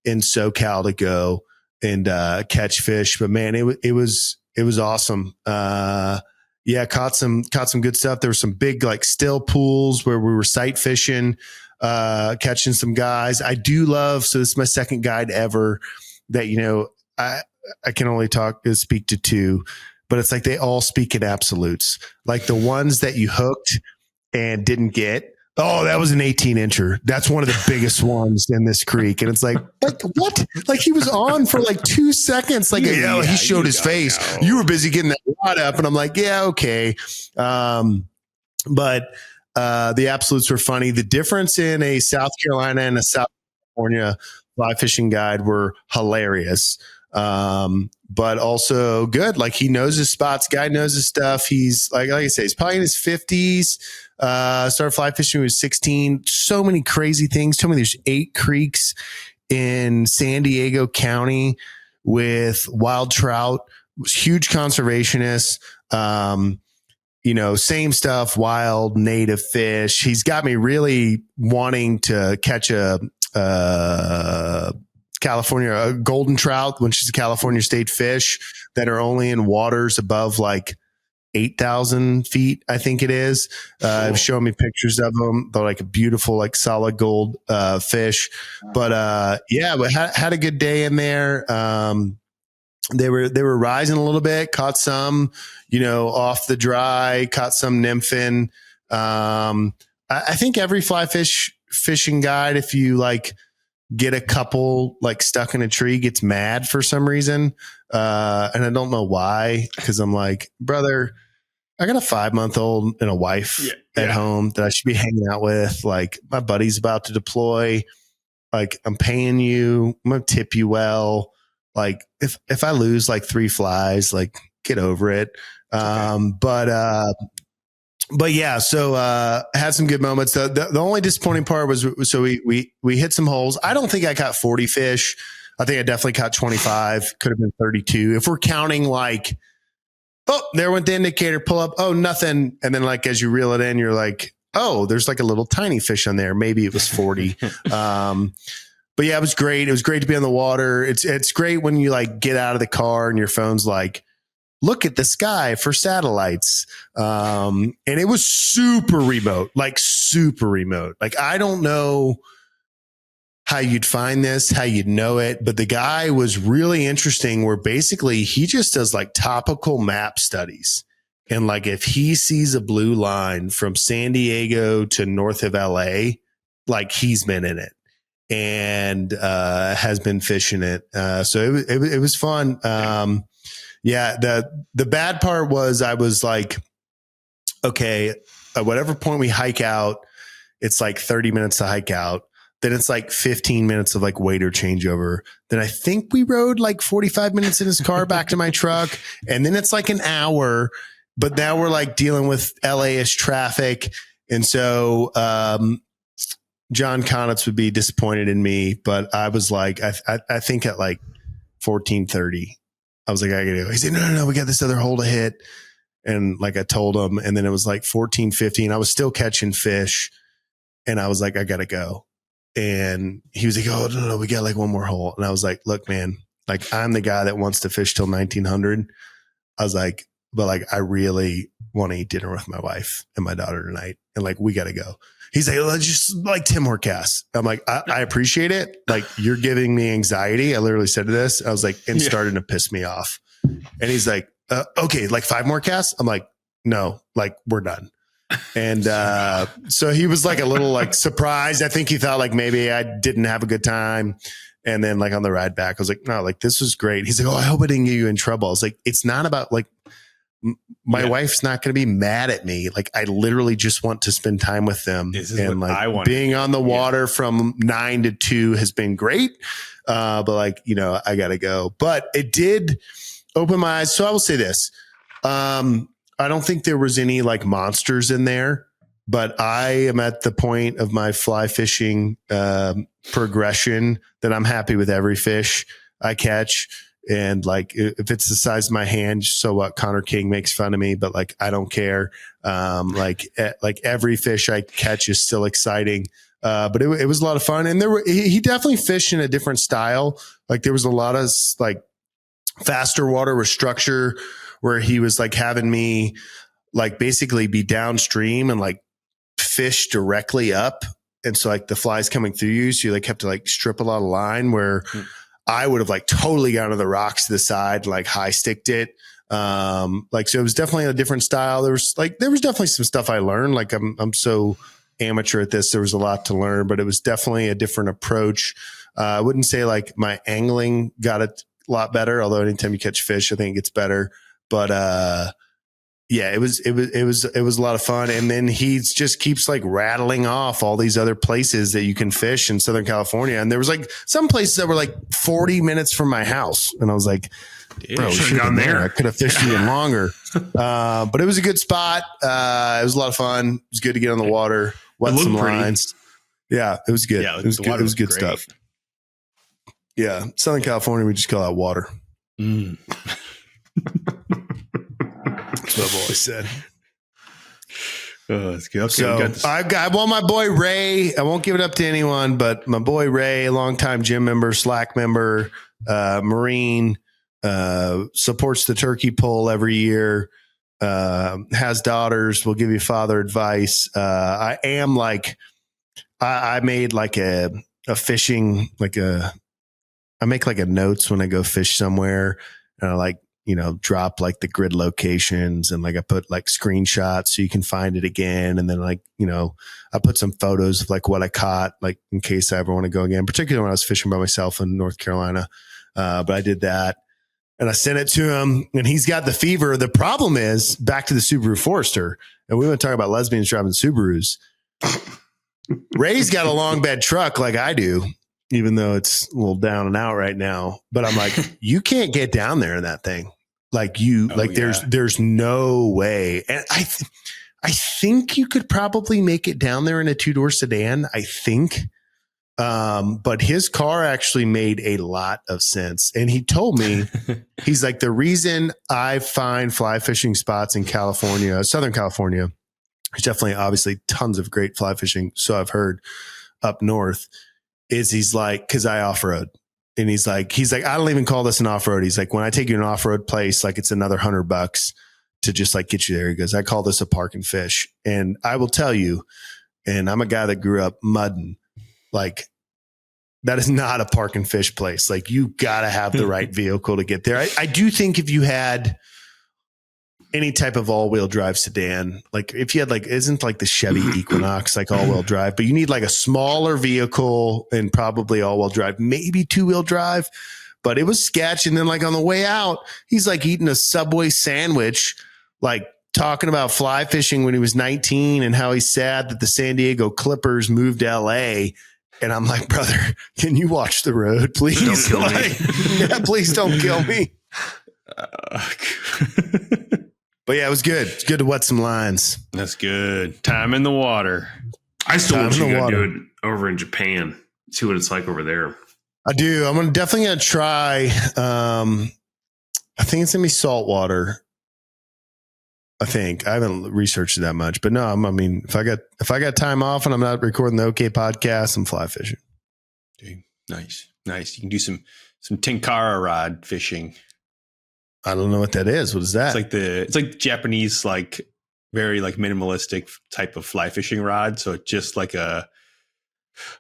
in SoCal to go and catch fish. But man, it was awesome. Caught some good stuff. There were some big like still pools where we were sight fishing, catching some guys. I do love, so this is my second guide ever that, I can only speak to 2, but it's like they all speak in absolutes. Like the ones that you hooked and didn't get. Oh, that was an 18-incher. That's one of the biggest ones in this creek. And it's like what? Like he was on for like 2 seconds. Like, he showed his face. You were busy getting that rod up. And I'm like, yeah, okay. But the absolutes were funny. The difference in a South Carolina and a South California fly fishing guide were hilarious. But also good. Like he knows his spots. Guy knows his stuff. He's like I say, he's probably in his 50s. Started fly fishing when he was 16. So many crazy things. Told me there's 8 creeks in San Diego County with wild trout. Huge conservationist. Same stuff, wild native fish. He's got me really wanting to catch a golden trout, which is a California state fish that are only in waters above like 8,000 feet. I think it is. Cool. Showing me pictures of them. They're like a beautiful, like solid gold, fish. But, we had a good day in there. they were rising a little bit, caught some, off the dry, caught some nymphing. I think every fly fishing guide, if you like get a couple like stuck in a tree, gets mad for some reason. And I don't know why, because I'm like, brother, I got a 5-month-old and a wife at home that I should be hanging out with. Like, my buddy's about to deploy. Like, I'm paying you. I'm going to tip you well. Like, if I lose like 3 flies, like, get over it. But yeah, so had some good moments. The only disappointing part was, so we hit some holes. I don't think I caught 40 fish. I think I definitely caught 25. Could have been 32. If we're counting like, oh, there went the indicator, pull up, oh, nothing. And then like as you reel it in, you're like, oh, there's like a little tiny fish on there. Maybe it was 40. But yeah, it was great. It was great to be on the water. It's great when you like get out of the car and your phone's like, look at the sky for satellites. And it was super remote. Like I don't know how you'd find this, how you'd know it, but the guy was really interesting where basically he just does like topical map studies. And like, if he sees a blue line from San Diego to north of LA, like he's been in it and, has been fishing it. So it was fun. Yeah. The bad part was I was like, okay, at whatever point we hike out, it's like 30 minutes to hike out. Then it's like 15 minutes of like waiter changeover. Then I think we rode like 45 minutes in his car back to my truck. And then it's like an hour, but now we're like dealing with LA-ish traffic. And so, John Conitz would be disappointed in me, but I was like, I think at like 14:30, I was like, I gotta go. He said, no, we got this other hole to hit. And like I told him, and then it was like 14:50, I was still catching fish. And I was like, I gotta go. And he was like, oh, no, we got like one more hole. And I was like, look, man, like I'm the guy that wants to fish till 1900. I was like, but like, I really want to eat dinner with my wife and my daughter tonight. And like, we got to go. He's like, let's just like 10 more casts. I'm like, I appreciate it. Like, you're giving me anxiety. I literally said this. I was like, and starting to piss me off. And he's like, okay, like 5 more casts. I'm like, no, like we're done. And, so he was like a little like surprised. I think he thought like maybe I didn't have a good time. And then like on the ride back, I was like, no, like this was great. He's like, oh, I hope I didn't get you in trouble. I was like, it's not about like, my wife's not going to be mad at me. Like, I literally just want to spend time with them. And like being on the water from 9 to 2 has been great. But like, I got to go, but it did open my eyes. So I will say this. I don't think there was any like monsters in there, but I am at the point of my fly fishing, progression that I'm happy with every fish I catch. And like, if it's the size of my hand, so what? Connor King makes fun of me, but like, I don't care. Like every fish I catch is still exciting. But it was a lot of fun. And he definitely fished in a different style. Like there was a lot of like faster water with structure where he was like having me like basically be downstream and like fish directly up. And so like the flies coming through you. So you like have to like strip a lot of line where I would have like totally gone to the rocks to the side, like high sticked it. Like, so it was definitely a different style. There was definitely some stuff I learned. Like I'm so amateur at this. There was a lot to learn, but it was definitely a different approach. I wouldn't say like my angling got a lot better, although anytime you catch fish, I think it gets better. But, yeah, it was a lot of fun. And then he just keeps like rattling off all these other places that you can fish in Southern California. And there was like some places that were like 40 minutes from my house. And I was like, bro, we should have gone there. I could have fished even longer. But it was a good spot. It was a lot of fun. It was good to get on the water, wet some lines. Yeah, it was good. Yeah, it was good. It was good stuff. Yeah. Southern California, we just call that water. That's what I've always said. Oh, that's good. Okay, so I want my boy Ray. I won't give it up to anyone, but my boy Ray, longtime gym member, Slack member, Marine, supports the turkey pull every year, has daughters, will give you father advice. I am like, I made like a fishing, I make like a notes when I go fish somewhere. and I like, drop like the grid locations, and like I put like screenshots so you can find it again. And then like, I put some photos of like what I caught, like in case I ever want to go again, particularly when I was fishing by myself in North Carolina. But I did that and I sent it to him, and he's got the fever. The problem is, back to the Subaru Forester, and we want to talk about lesbians driving Subarus. Ray's got a long bed truck like I do, even though it's a little down and out right now. But I'm like, you can't get down there in that thing. Like there's no way. And I think you could probably make it down there in a 2-door sedan, I think. But his car actually made a lot of sense. And he told me, he's like, the reason I find fly fishing spots in California, Southern California, there's definitely obviously tons of great fly fishing, so I've heard, up north, is he's like, because I off-road. And he's like, I don't even call this an off-road. He's like, when I take you to an off-road place, like it's another $100 to just like get you there. He goes, I call this a park and fish. And I will tell you, and I'm a guy that grew up mudding, like that is not a park and fish place. Like you got to have the right vehicle to get there. I do think if you had any type of all-wheel drive sedan, like if you had like, isn't like the Chevy Equinox like all-wheel drive, but you need like a smaller vehicle and probably all-wheel drive, maybe 2-wheel drive. But it was sketch. And then like on the way out, he's like eating a Subway sandwich, like talking about fly fishing when he was 19 and how he's sad that the San Diego Clippers moved to LA. And I'm like, brother, can you watch the road, please? Don't kill me. Yeah, please don't kill me. But yeah, it was good. It's good to wet some lines. That's good. Time in the water. I still want you to go do it over in Japan. See what it's like over there. I do. I'm definitely going to try. I think it's going to be saltwater. I think I haven't researched it that much, but no, I mean, if I got time off and I'm not recording the OK podcast, I'm fly fishing. Okay. Nice. You can do some tenkara rod fishing. I don't know what that is. What is that? It's like Japanese, like very like minimalistic type of fly fishing rod. So it's just like a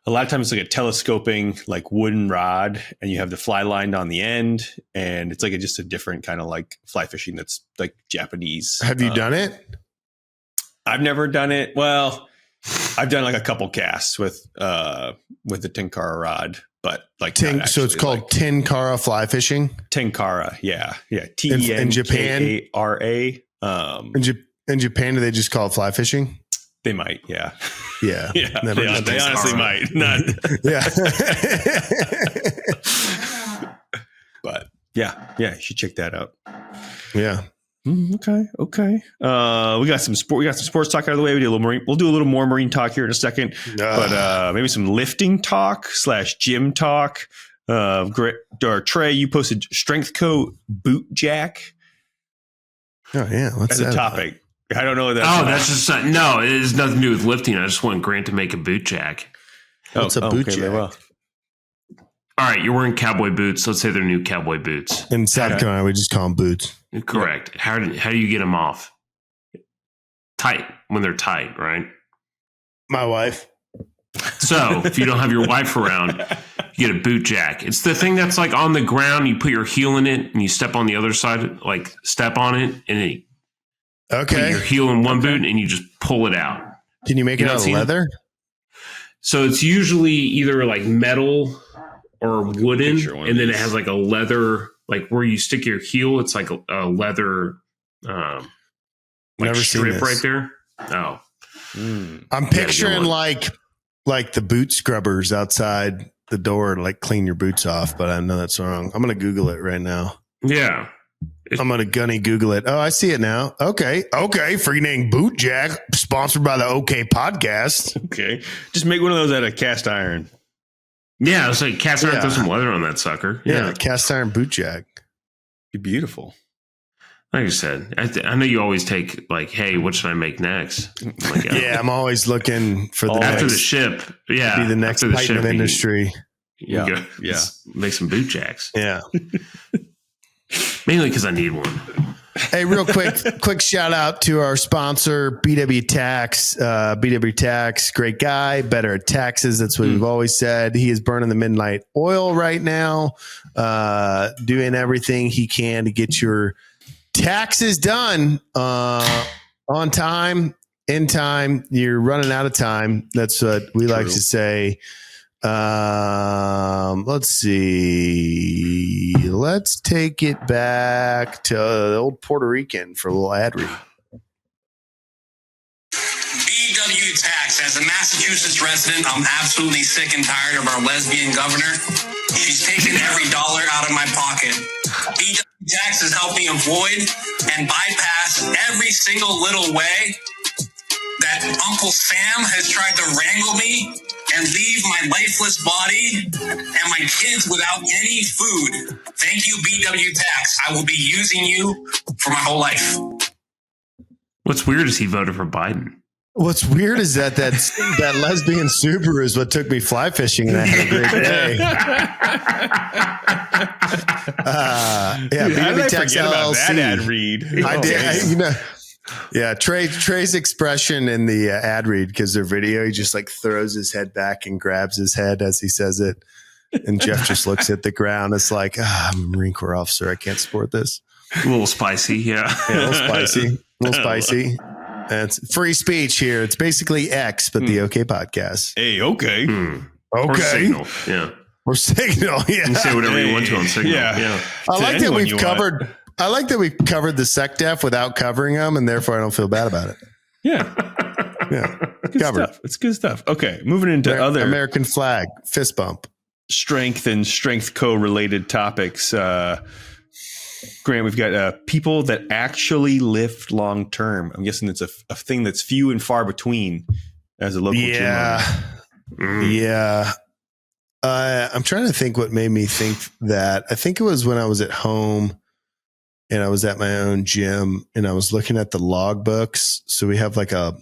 lot of times it's like a telescoping like wooden rod, and you have the fly lined on the end, and it's like just a different kind of like fly fishing that's like Japanese. Have you done it? I've never done it. Well, I've done like a couple casts with the tenkara rod. But like, so it's called like tenkara fly fishing. Tenkara, yeah. TENKARA. In Japan, in Japan, do they just call it fly fishing? They might, yeah. They honestly might. Not, yeah. But yeah, you should check that out. Yeah. Okay. We got some sports talk out of the way. We'll do a little more marine talk here in a second, but maybe some lifting talk / gym talk. Trey, you posted strength coat boot jack. Oh yeah, what's that topic? I don't know what that. That's just no. It has nothing to do with lifting. I just want Grant to make a boot jack. What's a boot jack? Well. All right, you're wearing cowboy boots. Let's say they're new cowboy boots. In South Carolina, we just call them boots. Correct. Yep. How do you get them off? Tight, when they're tight, right? My wife. So if you don't have your wife around, you get a boot jack. It's the thing that's like on the ground. You put your heel in it and you step on the other side, like step on it, and then put your heel in one boot and you just pull it out. Can you make it out of leather? So it's usually either like metal or wooden, and then it has like a leather, like where you stick your heel. It's like a leather, like strip right there. Oh, I'm picturing like the boot scrubbers outside the door to like clean your boots off, but I know that's wrong. I'm going to Google it right now. Yeah. I'm going to Google it. Oh, I see it now. Okay. Free name boot jack, sponsored by the OK podcast. Okay. Just make one of those out of cast iron. Yeah, it's like cast iron, throw some leather on that sucker. Yeah, cast iron boot jack. Be beautiful. Like I said, I know you always take like, hey, what should I make next? Like, yeah, I'm always looking for the after next, the ship. Yeah, be the next titan of industry. Yeah, make some boot jacks. Yeah, mainly because I need one. Hey, real quick shout out to our sponsor, BW Tax. BW Tax, great guy, better at taxes. That's what we've always said. He is burning the midnight oil right now, doing everything he can to get your taxes done on time, in time. You're running out of time. That's what we like to say. Let's see. Let's take it back to the old Puerto Rican for a little ad read. BW Tax. As a Massachusetts resident, I'm absolutely sick and tired of our lesbian governor. She's taken every dollar out of my pocket. BW Tax has helped me avoid and bypass every single little way that Uncle Sam has tried to wrangle me and leave my lifeless body and my kids without any food. Thank you, BW Tax. I will be using you for my whole life. What's weird is he voted for Biden. What's weird is that lesbian Subaru is what took me fly fishing, and I had a great day. How did I Tax forget about LLC. that ad read? I did. Yeah, Trey's expression in the ad read, because their video, he just like throws his head back and grabs his head as he says it. And Jeff just looks at the ground. It's like, I'm a Marine Corps officer. I can't support this. A little spicy, yeah. A little spicy. And it's free speech here. It's basically X, but the OK podcast. Hey, okay. Okay. Or Signal, yeah. Or Signal, yeah. You can say whatever you want to on Signal. Yeah. I like that we've covered... I like that we covered the SecDef without covering them, and therefore I don't feel bad about it. Yeah. Good stuff. It's good stuff. Okay, moving into other American flag, fist bump. Strength and strength co-related topics. Grant, we've got people that actually lift long term. I'm guessing it's a thing that's few and far between as a local gym owner. Yeah. I'm trying to think what made me think that. I think it was when I was at home and I was at my own gym and I was looking at the log books. So we have like a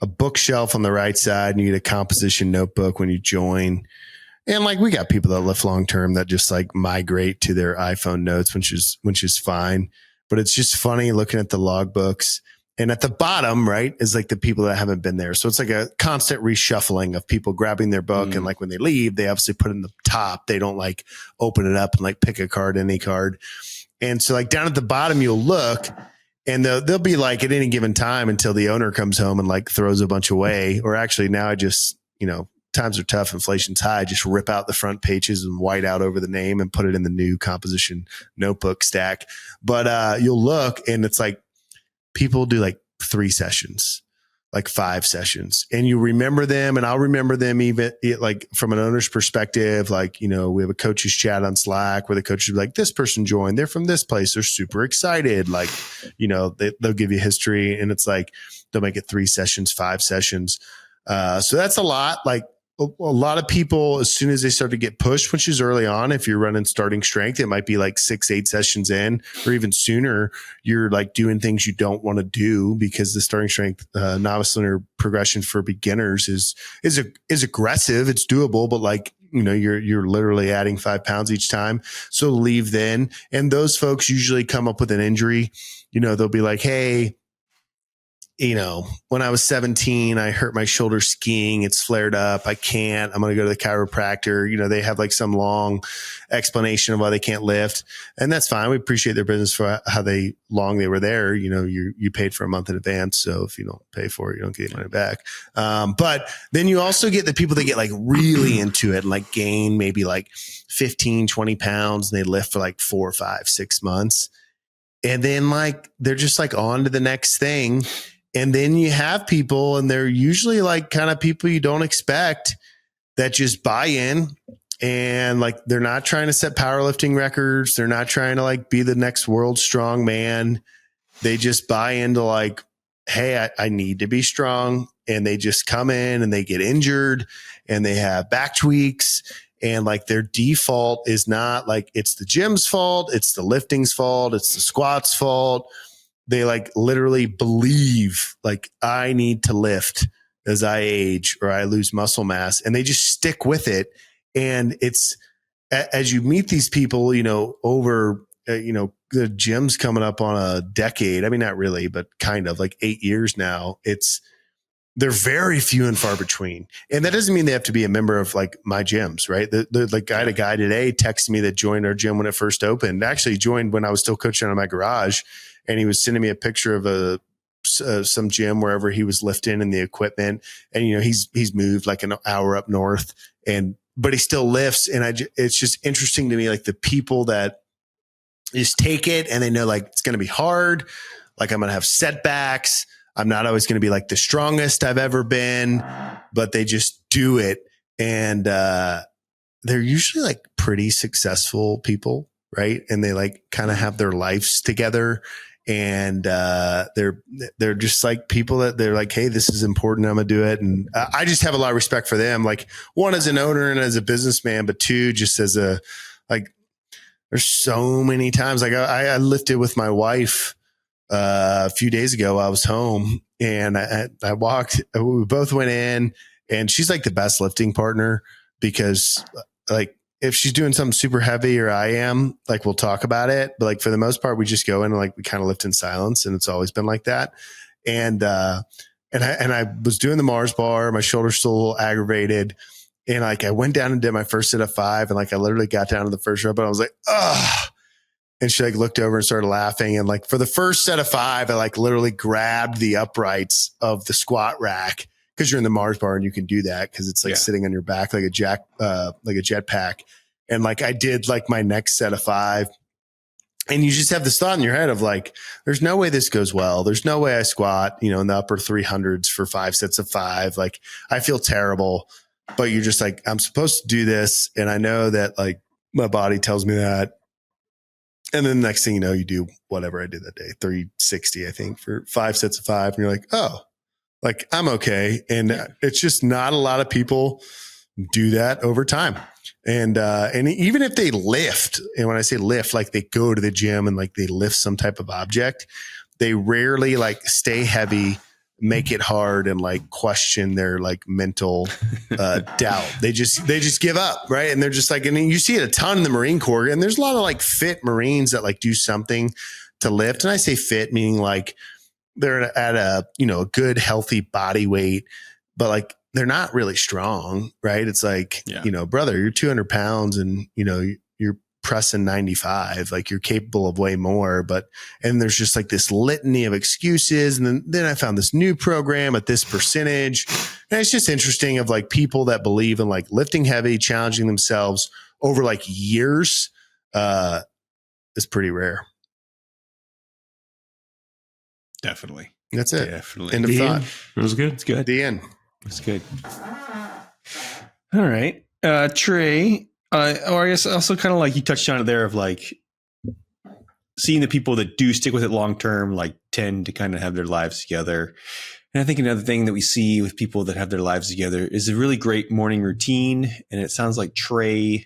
bookshelf on the right side, and you get a composition notebook when you join. And like, we got people that lift long term that just like migrate to their iPhone notes, which is fine. But it's just funny looking at the log books. And at the bottom, right, is like the people that haven't been there. So it's like a constant reshuffling of people grabbing their book. And like when they leave, they obviously put it in the top. They don't like open it up and like pick a card, any card. And so like down at the bottom, you'll look, and they'll be like at any given time until the owner comes home and like throws a bunch away. Or actually now I just, times are tough, inflation's high, just rip out the front pages and white out over the name and put it in the new composition notebook stack. But you'll look, and it's like people do like 3 sessions, like 5 sessions, and you remember them. And I'll remember them even like from an owner's perspective. Like, we have a coaches chat on Slack where the coaches will be like, this person joined, they're from this place, they're super excited. Like, they'll give you history, and it's like, they'll make it 3 sessions, 5 sessions. So that's a lot. Like a lot of people, as soon as they start to get pushed, which is early on, if you're running starting strength, it might be like 6-8 sessions in, or even sooner. You're like doing things you don't want to do, because the starting strength novice linear progression for beginners is aggressive. It's doable, but like, you're literally adding 5 pounds each time. So leave then. And those folks usually come up with an injury. They'll be like, hey, when I was 17, I hurt my shoulder skiing. It's flared up. I can't. I'm going to go to the chiropractor. They have like some long explanation of why they can't lift, and that's fine. We appreciate their business for how long they were there. You paid for a month in advance. So if you don't pay for it, you don't get your money back. But then you also get the people that get like really into it and like gain maybe like 15, 20 pounds, and they lift for like 4, 5, 6 months. And then like, they're just like on to the next thing. And then you have people, and they're usually like kind of people you don't expect, that just buy in, and like, they're not trying to set powerlifting records. They're not trying to like be the next world strong man. They just buy into like, hey, I need to be strong. And they just come in and they get injured, and they have back tweaks. And like, their default is not like, it's the gym's fault, it's the lifting's fault, it's the squat's fault. They like literally believe like, I need to lift as I age or I lose muscle mass, and they just stick with it. And it's, as you meet these people, over the gym's coming up on a decade. I mean, not really, but kind of like 8 years now. They're very few and far between. And that doesn't mean they have to be a member of like my gyms, right? The guy today texted me that joined our gym when it first opened. Actually joined when I was still coaching out of my garage, and he was sending me a picture of some gym wherever he was lifting and the equipment. And, he's moved like an hour up north, but he still lifts. And it's just interesting to me, like the people that just take it and they know like it's going to be hard. Like I'm going to have setbacks. I'm not always going to be like the strongest I've ever been, but they just do it. And they're usually like pretty successful people, right? And they like kind of have their lives together. And they're just like people that they're like, hey, this is important. I'm going to do it. And I just have a lot of respect for them. Like, one, as an owner and as a businessman, but two, just as there's so many times. Like I lifted with my wife a few days ago. I was home and I walked, we both went in, and she's like the best lifting partner, because like if she's doing something super heavy or I am, like we'll talk about it. But like for the most part, we just go in and like we kind of lift in silence, and it's always been like that. And I was doing the Mars bar, my shoulder's still a little aggravated. And like I went down and did my first set of 5, and like I literally got down to the first row, but I was like, ugh. And she like looked over and started laughing. And like for the first set of 5, I like literally grabbed the uprights of the squat rack, because you're in the Mars bar and you can do that because it's like sitting on your back like a jetpack. And like I did like my next set of 5. And you just have this thought in your head of like, there's no way this goes well. There's no way I squat, in the upper 300s for 5 sets of 5. Like I feel terrible, but you're just like, I'm supposed to do this. And I know that like my body tells me that. And then the next thing you know, you do whatever I did that day, 360, I think, for 5 sets of 5. And you're like, oh, like I'm okay. And it's just not a lot of people do that over time. And even if they lift, and when I say lift, like they go to the gym and like they lift some type of object, they rarely like stay heavy, make it hard, and like question their like mental doubt. They just give up, right? And they're just like, and you see it a ton in the Marine Corps, and there's a lot of like fit Marines that like do something to lift. And I say fit meaning like they're at a a good healthy body weight, but like they're not really strong, right? It's like brother, you're 200 pounds and you're pressing 95, like you're capable of way more. And there's just like this litany of excuses. And then I found this new program at this percentage. And it's just interesting of like people that believe in like lifting heavy, challenging themselves over like years is pretty rare. Definitely. That's it. Definitely. End of thought. It was good. It's good. The end. It's good. All right. Trey, or I guess also kind of like you touched on it there of like seeing the people that do stick with it long term, like tend to kind of have their lives together. And I think another thing that we see with people that have their lives together is a really great morning routine. And it sounds like Trey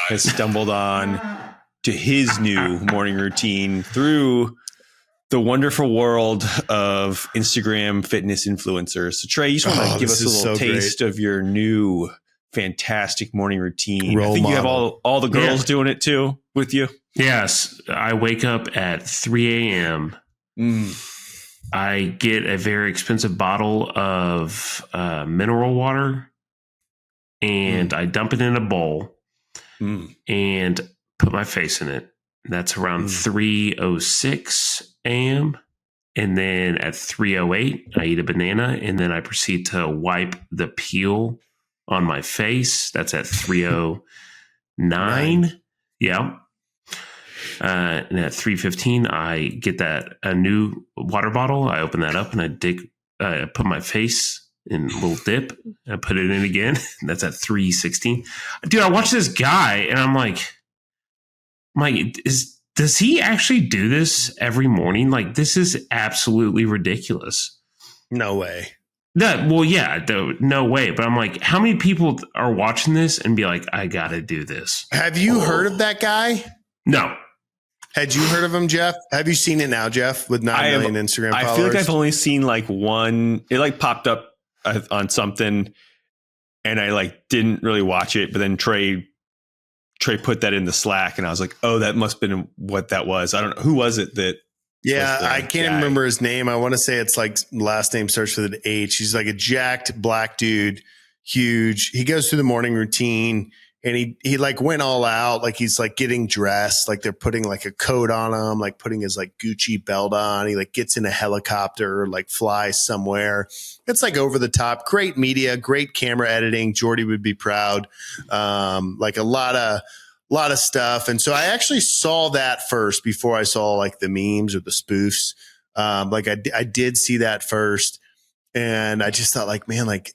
has stumbled on to his new morning routine through the wonderful world of Instagram fitness influencers. So Trey, you just want to give us a little taste of your new fantastic morning routine. I think you have all the girls doing it too with you. Yes. I wake up at 3 a.m. I get a very expensive bottle of mineral water and I dump it in a bowl and put my face in it. That's around 3:06 a.m. And then at 3:08, I eat a banana, and then I proceed to wipe the peel on my face. That's at 3:09. Yeah. And at 3:15, I get a new water bottle. I open that up and I put my face in a little dip. I put it in again. And that's at 3:16. Dude, I watch this guy and I'm like, does he actually do this every morning? Like, this is absolutely ridiculous. No way. No way. But I'm like, how many people are watching this and be like, I got to do this? Have you heard of that guy? No. Had you heard of him, Jeff? Have you seen it now, Jeff, with 9 million Instagram followers? I feel like I've only seen like one. It like popped up on something and I like didn't really watch it. But then Trey Trey put that in the Slack, and I was like, oh, that must have been what that was. I don't know. Who was it that? Yeah, I can't remember his name. I want to say it's like last name starts with an H. He's like a jacked black dude, huge. He goes through the morning routine and he like went all out. Like he's like getting dressed, like they're putting like a coat on him, like putting his like Gucci belt on. He like gets in a helicopter, like flies somewhere. It's like over the top, great media, great camera editing. Jordy would be proud. Like a lot of stuff. And so I actually saw that first before I saw like the memes or the spoofs. Like I did see that first. And I just thought like, man, like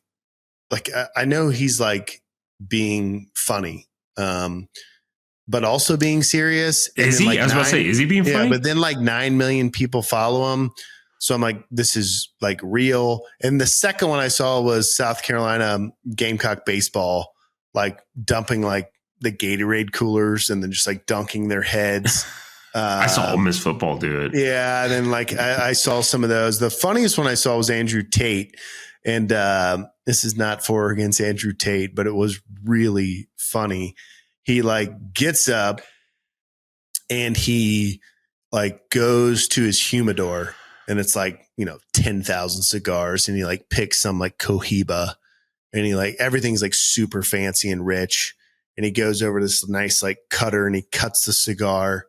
I know he's like being funny, but also being serious. And is he? Like I was about to say, is he being funny? Yeah, but then like 9 million people follow him. So I'm like, this is like real. And the second one I saw was South Carolina Gamecock baseball, like dumping like the Gatorade coolers and then just like dunking their heads. I saw Ole Miss football do it. Yeah. And then like I saw some of those. The funniest one I saw was Andrew Tate. And this is not for or against Andrew Tate, but it was really funny. He like gets up and he like goes to his humidor and it's like, 10,000 cigars. And he like picks some like Cohiba and he like, everything's like super fancy and rich. And he goes over to this nice like cutter and he cuts the cigar.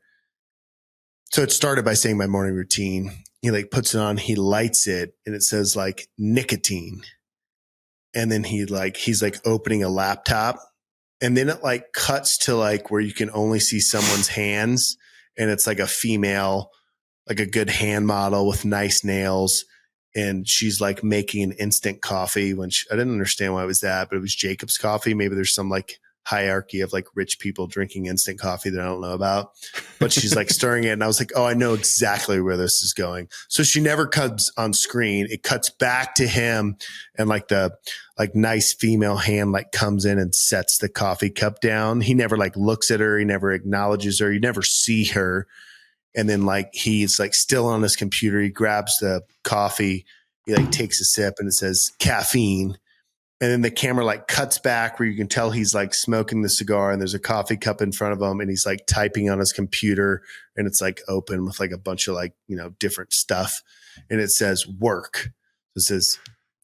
So it started by saying my morning routine. He like puts it on, he lights it and it says like nicotine. And then he's like opening a laptop and then it like cuts to like where you can only see someone's hands. And it's like a female, like a good hand model with nice nails. And she's like making an instant coffee I didn't understand why it was that, but it was Jacob's coffee. Maybe there's some like hierarchy of like rich people drinking instant coffee that I don't know about, but she's like stirring it. And I was like, oh, I know exactly where this is going. So she never cuts on screen. It cuts back to him and like the like nice female hand like comes in and sets the coffee cup down. He never like looks at her. He never acknowledges her. You never see her. And then like, he's like still on his computer. He grabs the coffee. He like takes a sip and it says caffeine. And then the camera like cuts back where you can tell he's like smoking the cigar and there's a coffee cup in front of him and he's like typing on his computer and it's like open with like a bunch of like, different stuff. And it says work. It says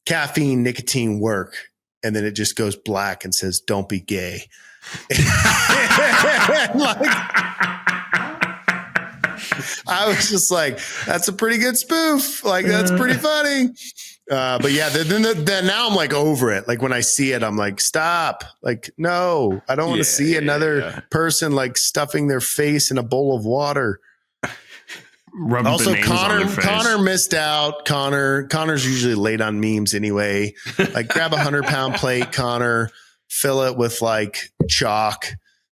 caffeine, nicotine, work. And then it just goes black and says, don't be gay. I was just like, that's a pretty good spoof. Like, that's pretty funny. But yeah, then now I'm like over it. Like when I see it, I'm like, stop. Like, no, I don't want to see another person like stuffing their face in a bowl of water. Also, Connor missed out. Connor's usually late on memes anyway. Like grab a 100-pound plate, Connor, fill it with like chalk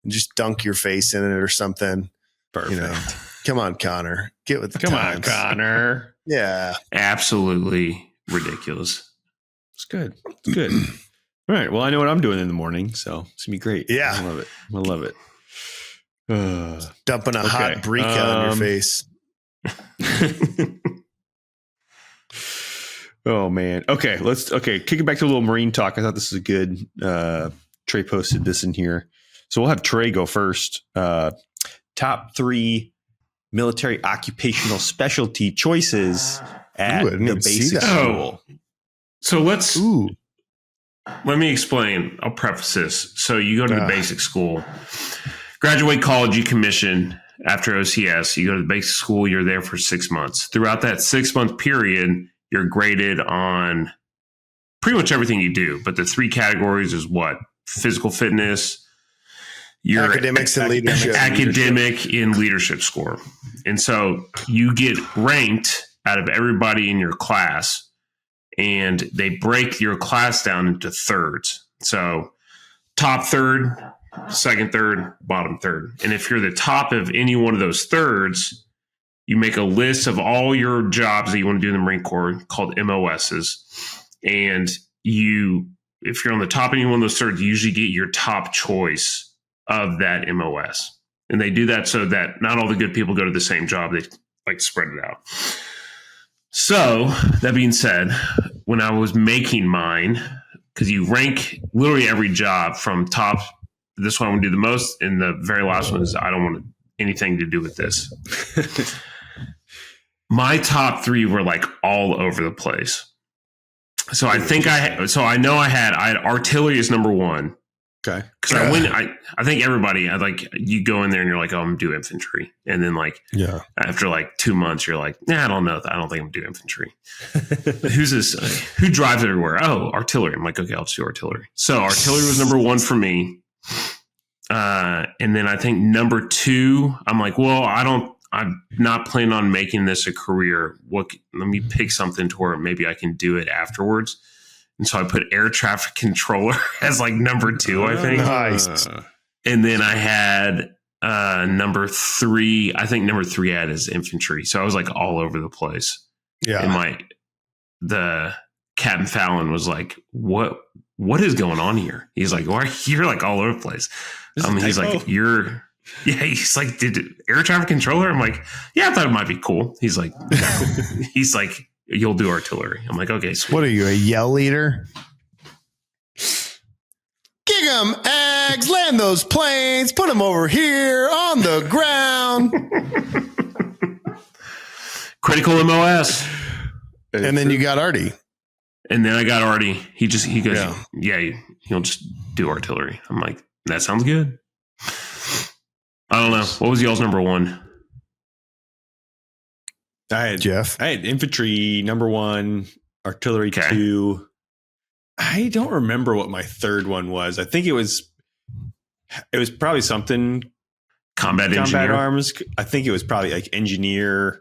and just dunk your face in it or something. Perfect. Come on, Connor. Get with the times. Come on, Connor. Yeah. Absolutely ridiculous. It's good. It's good. All right. Well, I know what I'm doing in the morning, so it's gonna be great. Yeah. I love it. I love it. Dumping a hot Brika on your face. Oh man. Okay. Kick it back to a little Marine talk. I thought this was a good, Trey posted this in here. So we'll have Trey go first. Top 3 military occupational specialty choices at the basic school. So let me explain. I'll preface this. So you go to the basic school, graduate college, you commission after OCS, you go to the basic school, you're there for 6 months. Throughout that 6-month period, you're graded on pretty much everything you do. But the 3 categories is what? Physical fitness, your academics and leadership. Academic and leadership score. And so you get ranked out of everybody in your class, and they break your class down into thirds. So top third, second third, bottom third. And if you're the top of any one of those thirds, you make a list of all your jobs that you want to do in the Marine Corps called MOSs. And if you're on the top of any one of those thirds, you usually get your top choice of that MOS. And they do that so that not all the good people go to the same job. They like spread it out. So that being said, when I was making mine, because you rank literally every job from top this one I'm going to do the most. And the very last one is I don't want anything to do with this. My top three were like all over the place. So I think I know I had artillery as number one. Okay. Because I think everybody, you go in there and you're like, oh, I'm going to do infantry. And then after like 2 months, you're like, nah, I don't know. I don't think I'm going to do infantry. Who's this? Who drives everywhere? Oh, artillery. I'm like, okay, I'll just do artillery. So artillery was number one for me. And then I think number two, I'm like, well, I'm not planning on making this a career. Let me pick something to where maybe I can do it afterwards. And so I put air traffic controller as like number two, I think. Nice. And then I had number three. I think number three I had is infantry. So I was like all over the place. Yeah. And the Captain Fallon was like, what is going on here? He's like, why you're like all over the place? He's like, he's like, did air traffic controller? I'm like, yeah, I thought it might be cool. He's like, no. He's like, you'll do artillery. I'm like, okay, sweet. What are you, a yell leader? Kick 'em, eggs, land those planes, put them over here on the ground. Critical MOS. And then you got Artie. And then I got Artie. He goes, he'll just do artillery. I'm like, that sounds good. I don't know. What was y'all's number one? I had Jeff. I had infantry number one, artillery two. I don't remember what my third one was. I think it was probably something combat arms. I think it was probably like engineer.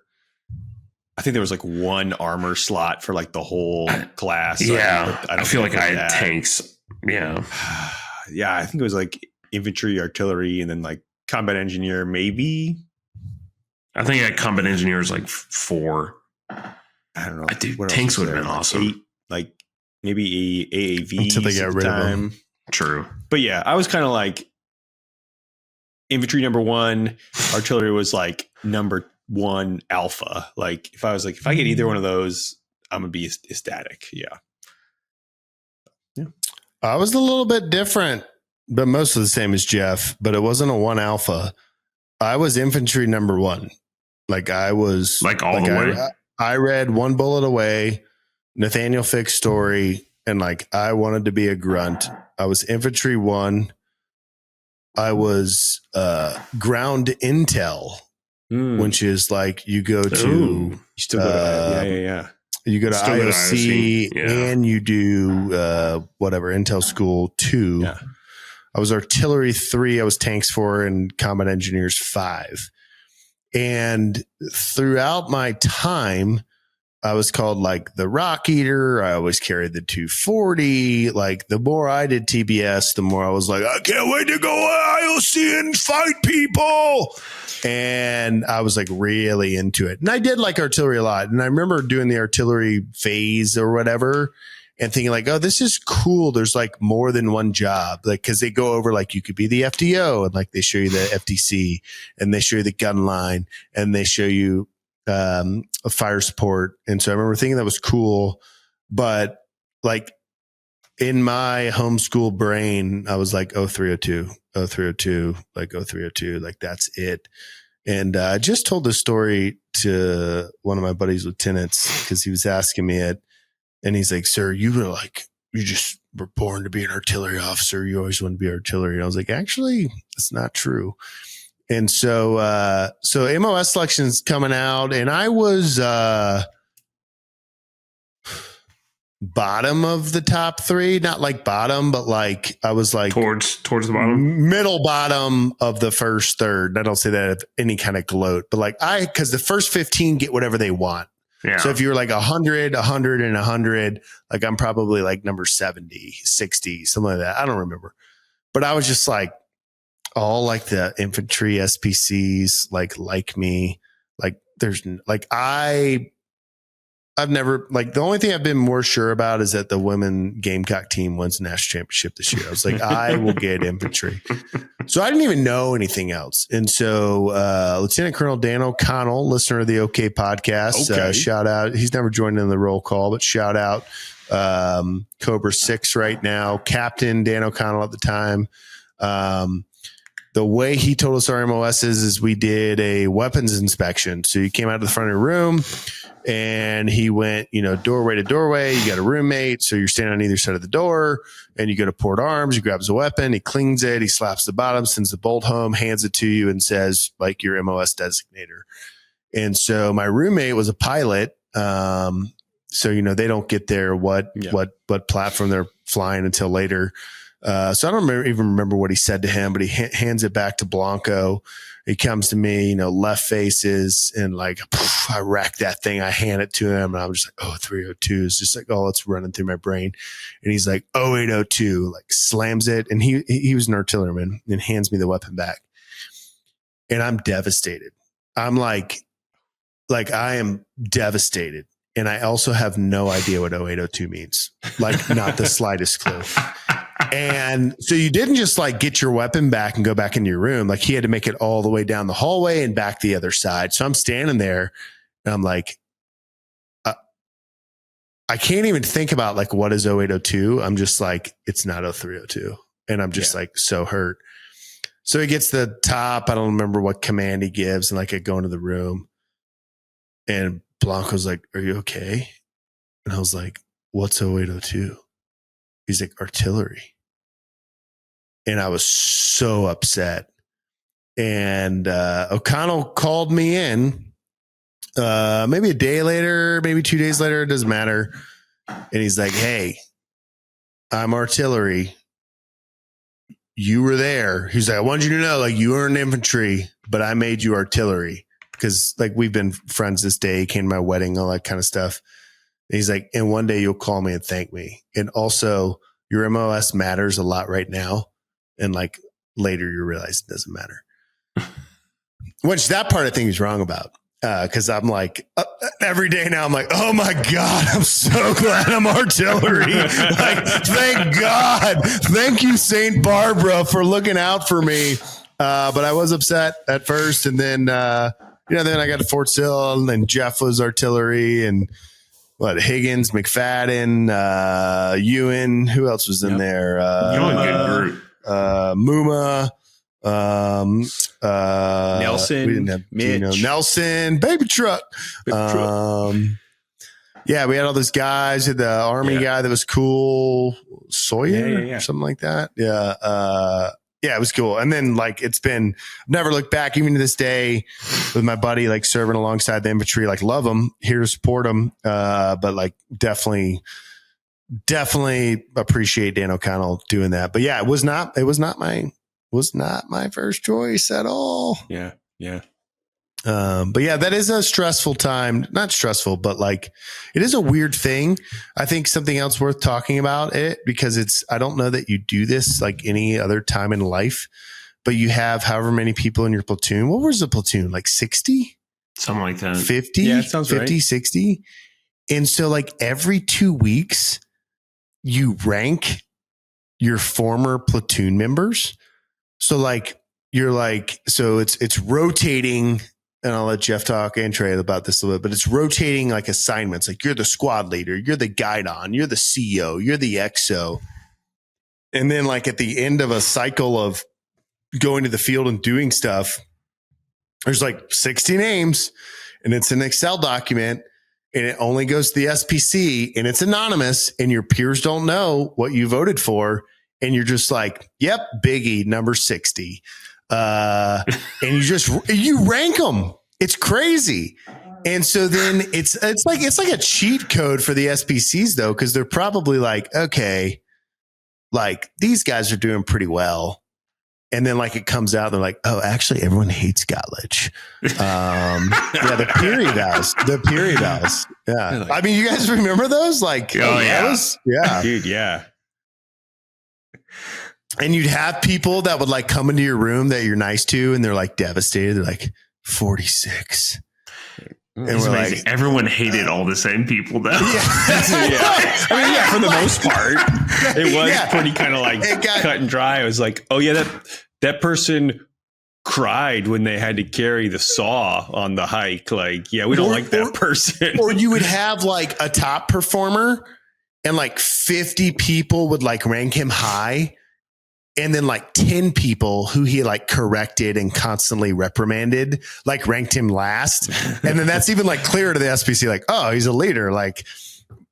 I think there was like one armor slot for like the whole class. Yeah, I feel like I had tanks. Yeah, yeah. I think it was like infantry, artillery, and then like combat engineer, maybe. I think I had combat engineers like 4. I don't know. Tanks would have been awesome. Like maybe AAV until they got rid of them. True. But yeah, I was kind of like infantry number one, artillery was like number one alpha. Like if I get either one of those, I'm gonna be ecstatic. Yeah. I was a little bit different, but most of the same as Jeff, but it wasn't a 1 alpha. I was infantry number one. Like I was like all the way. I read One Bullet Away, Nathaniel Fick's story, and like I wanted to be a grunt. I was infantry 1. I was ground intel, which is like you go to you still go to you go to IOC and you do whatever intel school 2. Yeah. I was artillery 3. I was tanks 4 and combat engineers 5. And throughout my time, I was called like the Rock Eater. I always carried the 240. Like the more I did TBS, the more I was like, I can't wait to go IOC and fight people. And I was like really into it. And I did like artillery a lot. And I remember doing the artillery phase or whatever and thinking like, oh, this is cool. There's like more than one job. Like, cause they go over like you could be the FDO and like they show you the FDC and they show you the gun line and they show you a fire support. And so I remember thinking that was cool, but like in my homeschool brain, I was like, 0302, like 0302, like that's it. And I just told this story to one of my buddy's lieutenants because he was asking me it. And he's like, sir, you just were born to be an artillery officer. You always want to be artillery. And I was like, actually, it's not true. And so MOS selection's coming out and I was, bottom of the top 3, not like bottom, but like I was like towards the bottom, middle bottom of the first third. I don't say that of any kind of gloat, but like cause the first 15 get whatever they want. Yeah. So if you were like 100, 100 and 100, like I'm probably like number 70, 60, something like that. I don't remember, but I was just like all like the infantry SPCs, like me, like there's like, I've never like the only thing I've been more sure about is that the women Gamecock team wins the national championship this year. I was like, I will get infantry. So I didn't even know anything else. And so Lieutenant Colonel Dan O'Connell, listener of the OK podcast, shout out. He's never joined in the roll call, but shout out Cobra 6 right now. Captain Dan O'Connell at the time The way he told us our MOS is we did a weapons inspection. So you came out of the front of your room and he went, doorway to doorway. You got a roommate. So you're standing on either side of the door and you go to port arms. He grabs a weapon. He cleans it. He slaps the bottom, sends the bolt home, hands it to you and says like your MOS designator. And so my roommate was a pilot. So, they don't get there what platform they're flying until later. So I don't even remember what he said to him, but he hands it back to Blanco. He comes to me, left faces and like, I rack that thing. I hand it to him and I'm just like, 302 is just like, it's running through my brain. And he's like, 0802, like slams it. And he was an artilleryman and hands me the weapon back. And I'm devastated. I'm like I am devastated. And I also have no idea what 0802 means. Like not the slightest clue. And so you didn't just like get your weapon back and go back into your room. Like he had to make it all the way down the hallway and back the other side. So I'm standing there and I'm like, I can't even think about like, what is 0802? I'm just like, it's not 0302. And I'm just like so hurt. So he gets the top. I don't remember what command he gives. And like I go into the room and Blanco's like, are you okay? And I was like, what's 0802? He's like, artillery. And I was so upset. And O'Connell called me in maybe a day later, maybe 2 days later. It doesn't matter. And he's like, hey, I'm artillery. You were there. He's like, I want you to know, like, you weren't infantry, but I made you artillery. Because, like, we've been friends this day. He came to my wedding, all that kind of stuff. And he's like, and one day you'll call me and thank me. And also, your MOS matters a lot right now. And like later you realize it doesn't matter. Which that part I think he's wrong about. Cause I'm like every day now I'm like, oh my God, I'm so glad I'm artillery. Like, thank God. Thank you, St. Barbara, for looking out for me. But I was upset at first. And then, then I got to Fort Sill and Jeff was artillery and Higgins, McFadden, Ewan, who else was in there? Good group. Muma, Nelson, we didn't have Mitch. Nelson, baby truck. Yeah, we had all those guys. We had the army guy that was cool, Sawyer, or something like that. Yeah, it was cool. And then like it's been, I've never looked back even to this day with my buddy, like serving alongside the infantry, like love them, here to support them. But like definitely appreciate Dan O'Connell doing that. But yeah, it was not my first choice at all. Yeah. But yeah, that is a stressful time. Not stressful, but like it is a weird thing. I think something else worth talking about it because I don't know that you do this like any other time in life, but you have however many people in your platoon. What was the platoon? Like 60? Something like that. 50? Yeah, it sounds 50, right. 60. And so like every 2 weeks you rank your former platoon members. So like, you're like, so it's rotating. And I'll let Jeff talk and Trey about this a little bit, but it's rotating like assignments. Like you're the squad leader, you're the guidon, you're the CO, you're the XO. And then like at the end of a cycle of going to the field and doing stuff, there's like 60 names and it's an Excel document and it only goes to the SPC and it's anonymous and your peers don't know what you voted for. And you're just like, yep, Biggie, number 60. And you rank them. It's crazy. And so then it's like a cheat code for the SPCs though, because they're probably like, okay, like these guys are doing pretty well. And then like it comes out, they're like, oh, actually everyone hates Gottlich. The Peary vows. Yeah. I mean, you guys remember those? Like, Dude, yeah. And you'd have people that would like come into your room that you're nice to, and they're like devastated. They're like 46. And It's we're amazing. like, Everyone hated all the same people though. I mean, yeah, for the most part, it was pretty kind of like It got- cut and dry. I was like, oh yeah, that person cried when they had to carry the saw on the hike. Like, yeah, we don't like that person. Or you would have like a top performer and like 50 people would like rank him high. And then like 10 people who he like corrected and constantly reprimanded, like ranked him last. And then that's even like clearer to the SPC, like, oh, he's a leader. Like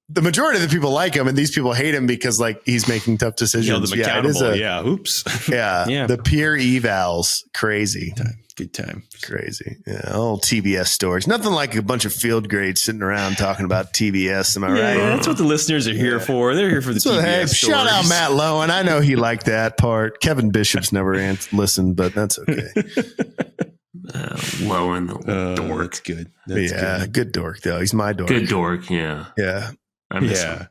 the majority of the people like him and these people hate him because like he's making tough decisions. Oops. Yeah. The peer evals. Crazy. Good time. Crazy. Yeah. Old TBS stories. Nothing like a bunch of field grades sitting around talking about TBS. Am I right? Yeah, that's what the listeners are here for. They're here for the TBS hey, stories. shout out Matt Lowen. I know he liked that part. Kevin Bishop's never listened, but that's okay. Lowen, the dork. That's good. That's good dork though. He's my dork. Good dork. Yeah. Yeah. I miss him.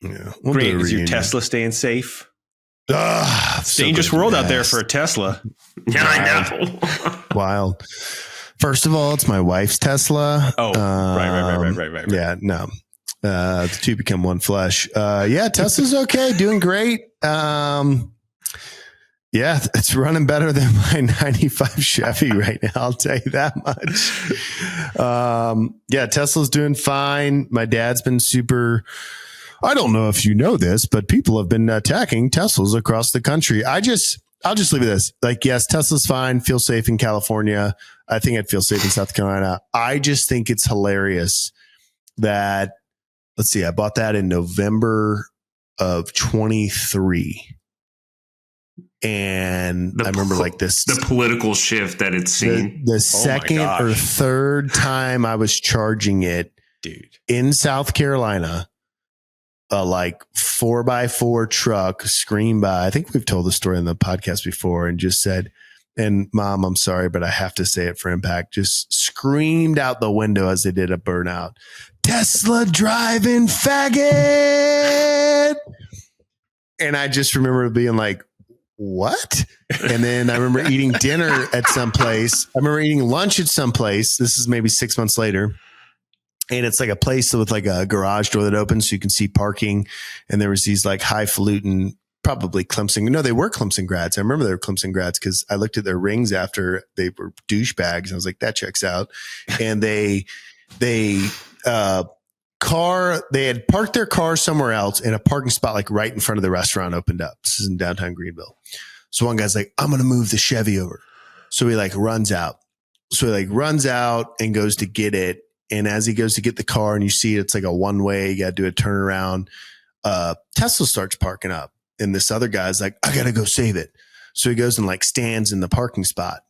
Yeah. Great. Is your Tesla staying safe? It's dangerous world out there for a Tesla. Yeah, I know. Wild. First of all, it's my wife's Tesla. Oh, right. Yeah, no. The two become one flesh. Tesla's okay, doing great. Yeah, it's running better than my 95 Chevy right now. I'll tell you that much. Tesla's doing fine. My dad's been super. I don't know if you know this, but people have been attacking Teslas across the country. I'll just leave it this. Like, yes, Tesla's fine. Feel safe in California. I think I'd feel safe in South Carolina. I just think it's hilarious that, let's see, I bought that in November of 23. And I remember like this, the political shift that it's seen. The second or third time I was charging it, dude, in South Carolina, a like 4x4 truck screamed by. I think we've told the story on the podcast before and just said, and Mom, I'm sorry, but I have to say it for impact, just screamed out the window as they did a burnout. Tesla driving faggot. And I just remember being like, what? And then I remember eating dinner at some place. I remember eating lunch at some place. This is maybe 6 months later. And it's like a place with like a garage door that opens so you can see parking. And there was these like highfalutin, probably Clemson. No, they were Clemson grads. I remember they were Clemson grads because I looked at their rings after they were douchebags. I was like, that checks out. And they had parked their car somewhere else and a parking spot like right in front of the restaurant opened up. This is in downtown Greenville. So one guy's like, I'm going to move the Chevy over. So he like runs out. And goes to get it. And as he goes to get the car and you see it's like a one way, you got to do a turnaround. Tesla starts parking up and this other guy's like, I got to go save it. So he goes and like stands in the parking spot.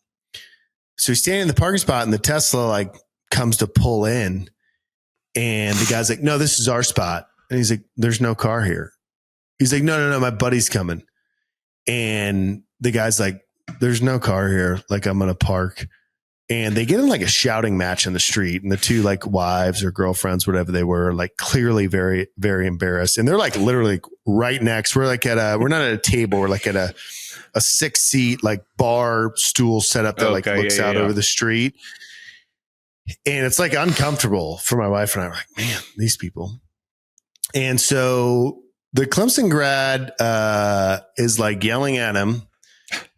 So he's standing in the parking spot and the Tesla like comes to pull in and the guy's like, no, this is our spot. And he's like, there's no car here. He's like, no, my buddy's coming. And the guy's like, there's no car here. Like I'm going to park. And they get in like a shouting match in the street and the two like wives or girlfriends, whatever they were, like clearly very, very embarrassed. And they're like literally right next. We're not at a table. We're like at a 6-seat like bar stool set up that looks out over the street. And it's like uncomfortable for my wife and I. We're like, man, these people. And so the Clemson grad is like yelling at him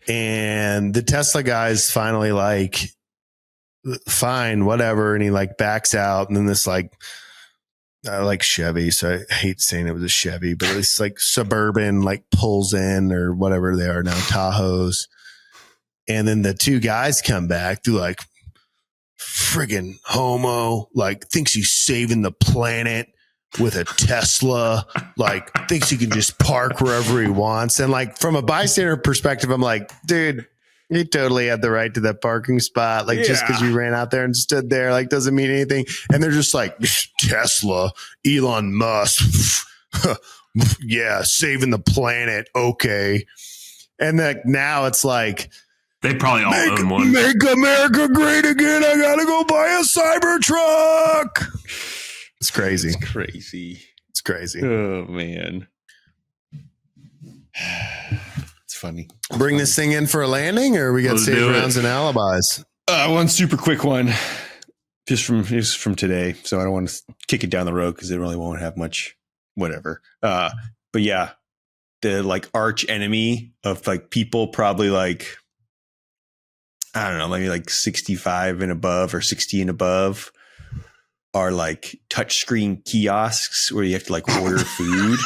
and the Tesla guy's finally like, fine, whatever. And he like backs out. And then this like, I like Chevy. So I hate saying it was a Chevy, but it's like Suburban, like pulls in or whatever they are now, Tahoes. And then the two guys come back through like friggin' homo, like thinks he's saving the planet with a Tesla, like thinks he can just park wherever he wants. And like from a bystander perspective, I'm like, dude, he totally had the right to that parking spot. Like just because you ran out there and stood there, like doesn't mean anything. And they're just like, Tesla, Elon Musk. Yeah. Saving the planet. Okay. And like now it's like, they probably all own one. Make America great again. I got to go buy a Cybertruck. It's crazy. It's crazy. Oh man. Funny. Bring this thing in for a landing, or we got safe rounds and alibis? One super quick one, just from today. So I don't want to kick it down the road because it really won't have much, whatever. But yeah, the like arch enemy of like people probably like, I don't know, maybe like 65 and above or 60 and above are like touchscreen kiosks where you have to like order food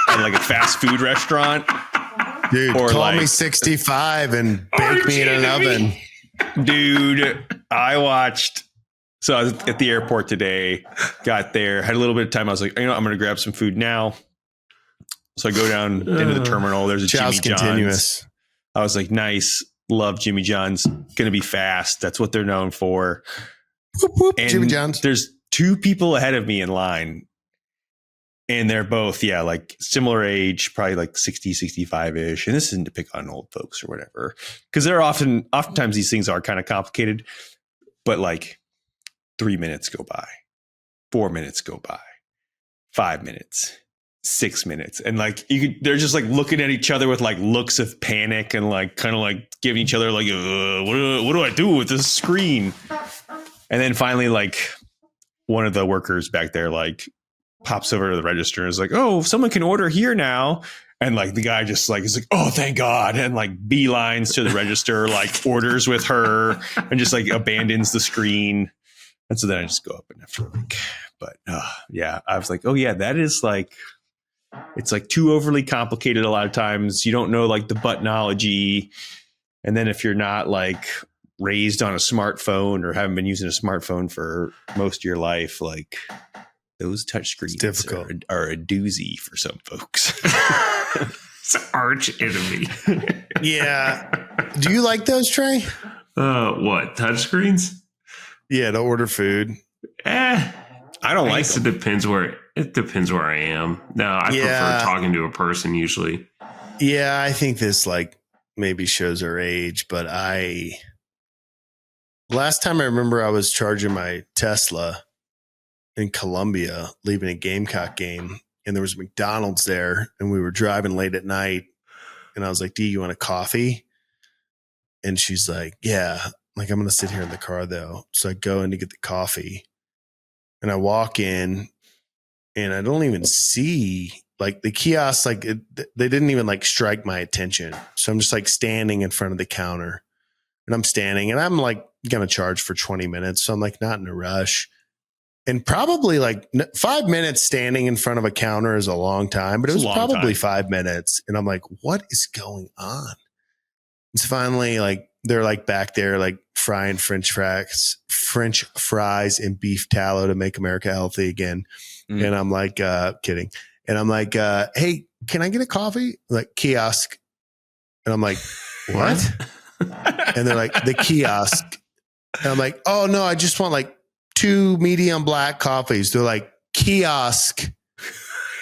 at like a fast food restaurant. Dude, Or call like- me 65 and bake me in an oven. Dude, I watched. So I was at the airport today, got there, had a little bit of time. I was like, I'm going to grab some food now. So I go down into the terminal. There's a Chow's Jimmy John's. continuous. I was like, nice. Love Jimmy John's. Going to be fast. That's what they're known for. Whoop, whoop, And Jimmy John's. there's two people ahead of me in line. And they're both, like similar age, probably like 60, 65-ish. And this isn't to pick on old folks or whatever. Because they're oftentimes these things are kind of complicated. But like 3 minutes go by. 4 minutes go by. 5 minutes. 6 minutes. And like they're just like looking at each other with like looks of panic and like kind of like giving each other like, what do I do with this screen? And then finally, like one of the workers back there, like pops over to the register and is like, oh, someone can order here now. And like the guy just like is like, oh, thank God. And like beelines to the register, like orders with her and just like abandons the screen. And so then I just go up and have to like, but yeah, I was like, oh yeah, that is like, it's like too overly complicated a lot of times. You don't know like the buttonology. And then if you're not like raised on a smartphone or haven't been using a smartphone for most of your life, like those touch screens are a doozy for some folks. It's an arch enemy. Yeah. Do you like those, Trey? What, touchscreens? Yeah, to order food. I don't like guess it depends where I am. No, I prefer talking to a person usually. Yeah, I think this like maybe shows our age, but last time I remember I was charging my Tesla in Columbia, leaving a Gamecock game, and there was McDonald's there, and we were driving late at night, and I was like, "Do you want a coffee?" And she's like, "Yeah." Like, I'm going to sit here in the car though. So I go in to get the coffee, and I walk in, and I don't even see like the kiosk, like they didn't even like strike my attention. So I'm just like standing in front of the counter, and I'm standing, and I'm like going to charge for 20 minutes. So I'm like not in a rush. And probably like 5 minutes standing in front of a counter is a long time, but it was probably 5 minutes. And I'm like, what is going on? It's finally like, they're like back there, like frying French fries and beef tallow to make America healthy again. And I'm like, kidding. And I'm like, hey, can I get a coffee? Like kiosk. And I'm like, what? And they're like, the kiosk. And I'm like, oh no, I just want like 2 medium black coffees. They're like, kiosk.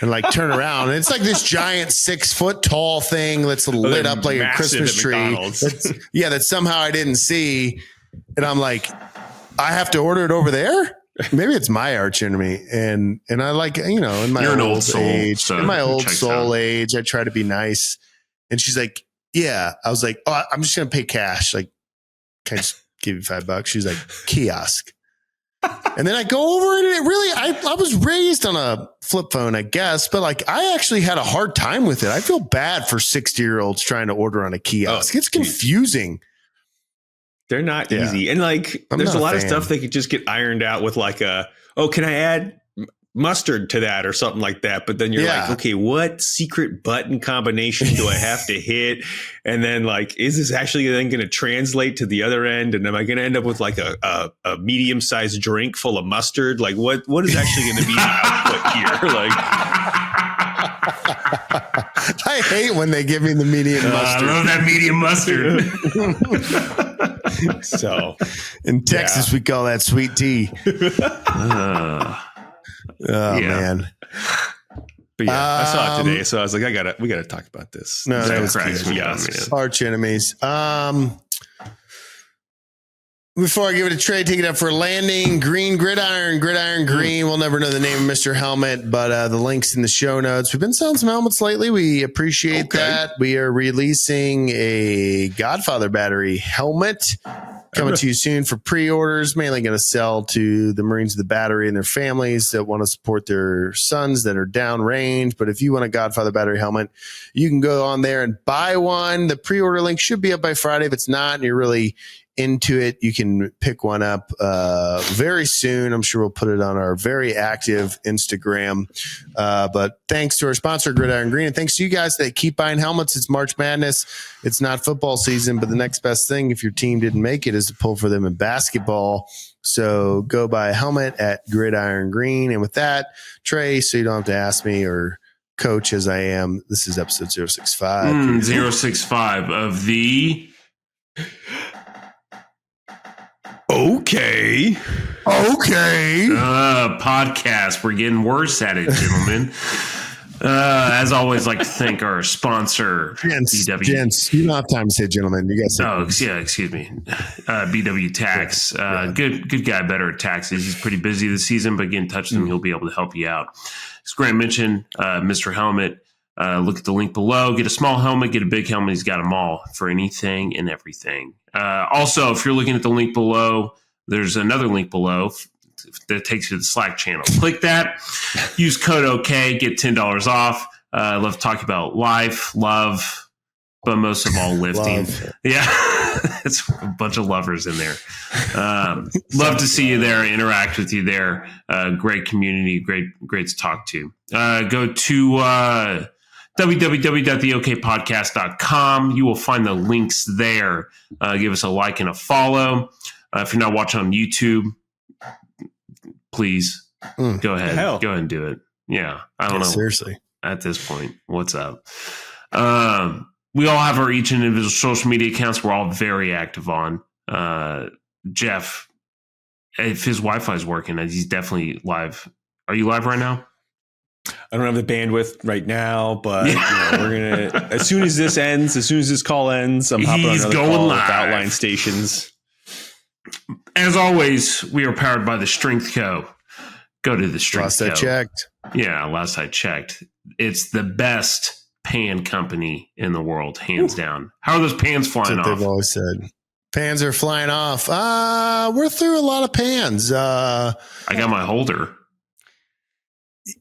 And like turn around. And it's like this giant 6 foot tall thing that's lit up like a Christmas tree. That somehow I didn't see. And I'm like, I have to order it over there? Maybe it's my arch enemy. And I like, in my old age, so in my old soul age, I try to be nice. And she's like, yeah. I was like, oh, I'm just going to pay cash. Like, can I just give you $5? She's like, kiosk. And then I go over and it really, I was raised on a flip phone, I guess, but like I actually had a hard time with it. I feel bad for 60-year-olds trying to order on a kiosk. It's confusing. They're not easy. And like, there's a lot of stuff that could just get ironed out with like can I add mustard to that or something like that? But then you're like, okay, what secret button combination do I have to hit? And then like, is this actually then going to translate to the other end? And am I going to end up with like a medium-sized drink full of mustard? Like what is actually going to be the output here? Like, I hate when they give me the medium mustard. I love that medium mustard. So in Texas, we call that sweet tea. Man. But yeah, I saw it today, so I was like, we gotta talk about this. No, that was yes. Arch enemies. Before I give it to Trey, take it up for landing. Green gridiron green. We'll never know the name of Mr. Helmet, but the link's in the show notes. We've been selling some helmets lately. We appreciate that. We are releasing a Godfather battery helmet coming to you soon for pre-orders. Mainly going to sell to the Marines of the battery and their families that want to support their sons that are downrange. But if you want a Godfather battery helmet, you can go on there and buy one. The pre-order link should be up by Friday. If it's not, and you're really into it. You can pick one up very soon. I'm sure we'll put it on our very active Instagram. But thanks to our sponsor, Gridiron Green, and thanks to you guys that keep buying helmets. It's March Madness. It's not football season, but the next best thing if your team didn't make it is to pull for them in basketball. So go buy a helmet at Gridiron Green. And with that, Trey, so you don't have to ask me or coach as I am, this is episode 065. 065 of the Okay podcast. We're getting worse at it, gentlemen. As always, like to thank our sponsor, BW. Gents, you don't have time to say gentlemen. You guys. Excuse me. BW Tax. Good guy, better at taxes. He's pretty busy this season, but get in touch with him. He'll be able to help you out. As Grant mentioned, Mr. Helmet. Look at the link below. Get a small helmet, get a big helmet. He's got them all for anything and everything. Also, if you're looking at the link below, there's another link below that takes you to the Slack channel. Click that. Use code OK. Get $10 off. I love to talk about life, love, but most of all, lifting. Yeah, it's a bunch of lovers in there. Love to see you there, interact with you there. Great community, great to talk to. Go to www.theokpodcast.com. You will find the links there. Give us a like and a follow. If you're not watching on YouTube, please go ahead. Go ahead and do it. Yeah, I don't know. Seriously. At this point, what's up? We all have our each individual social media accounts. We're all very active on. Jeff, if his Wi-Fi is working, he's definitely live. Are you live right now? I don't have the bandwidth right now, but we're gonna as soon as this call ends, I'm hopping on another call with Outline stations. As always, we are powered by the Strength Co. Go to the Strength Co. Last I checked. Yeah, last I checked. It's the best pan company in the world, hands down. How are those pans flying off? They've always said. Pans are flying off. We're through a lot of pans. I got my holder.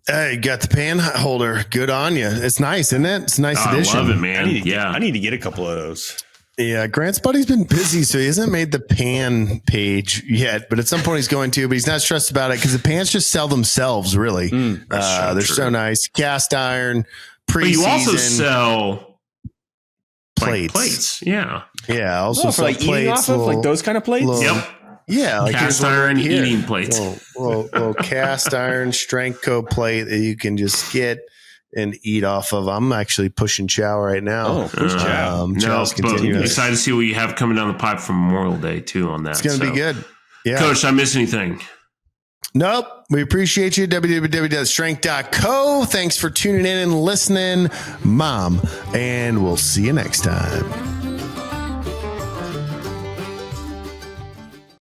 Hey, got the pan holder. Good on you. It's nice, isn't it? It's a nice addition. I love it, man. I need to get a couple of those. Yeah, Grant's buddy's been busy, so he hasn't made the pan page yet. But at some point he's going to. But he's not stressed about it because the pans just sell themselves. Really, they're so nice. Cast iron, pre-season. But you also sell plates. Yeah. Also for like eating off of like those kind of plates. Yep. Yeah, like cast iron eating plates. Little cast iron Strength Co plate that you can just get and eat off of. I'm actually pushing chow right now. Oh, push chow. But excited to see what you have coming down the pipe for Memorial Day too on that. It's going to be good. Yeah. Coach, did I miss anything? Nope. We appreciate you. www.strength.co. Thanks for tuning in and listening, Mom. And we'll see you next time.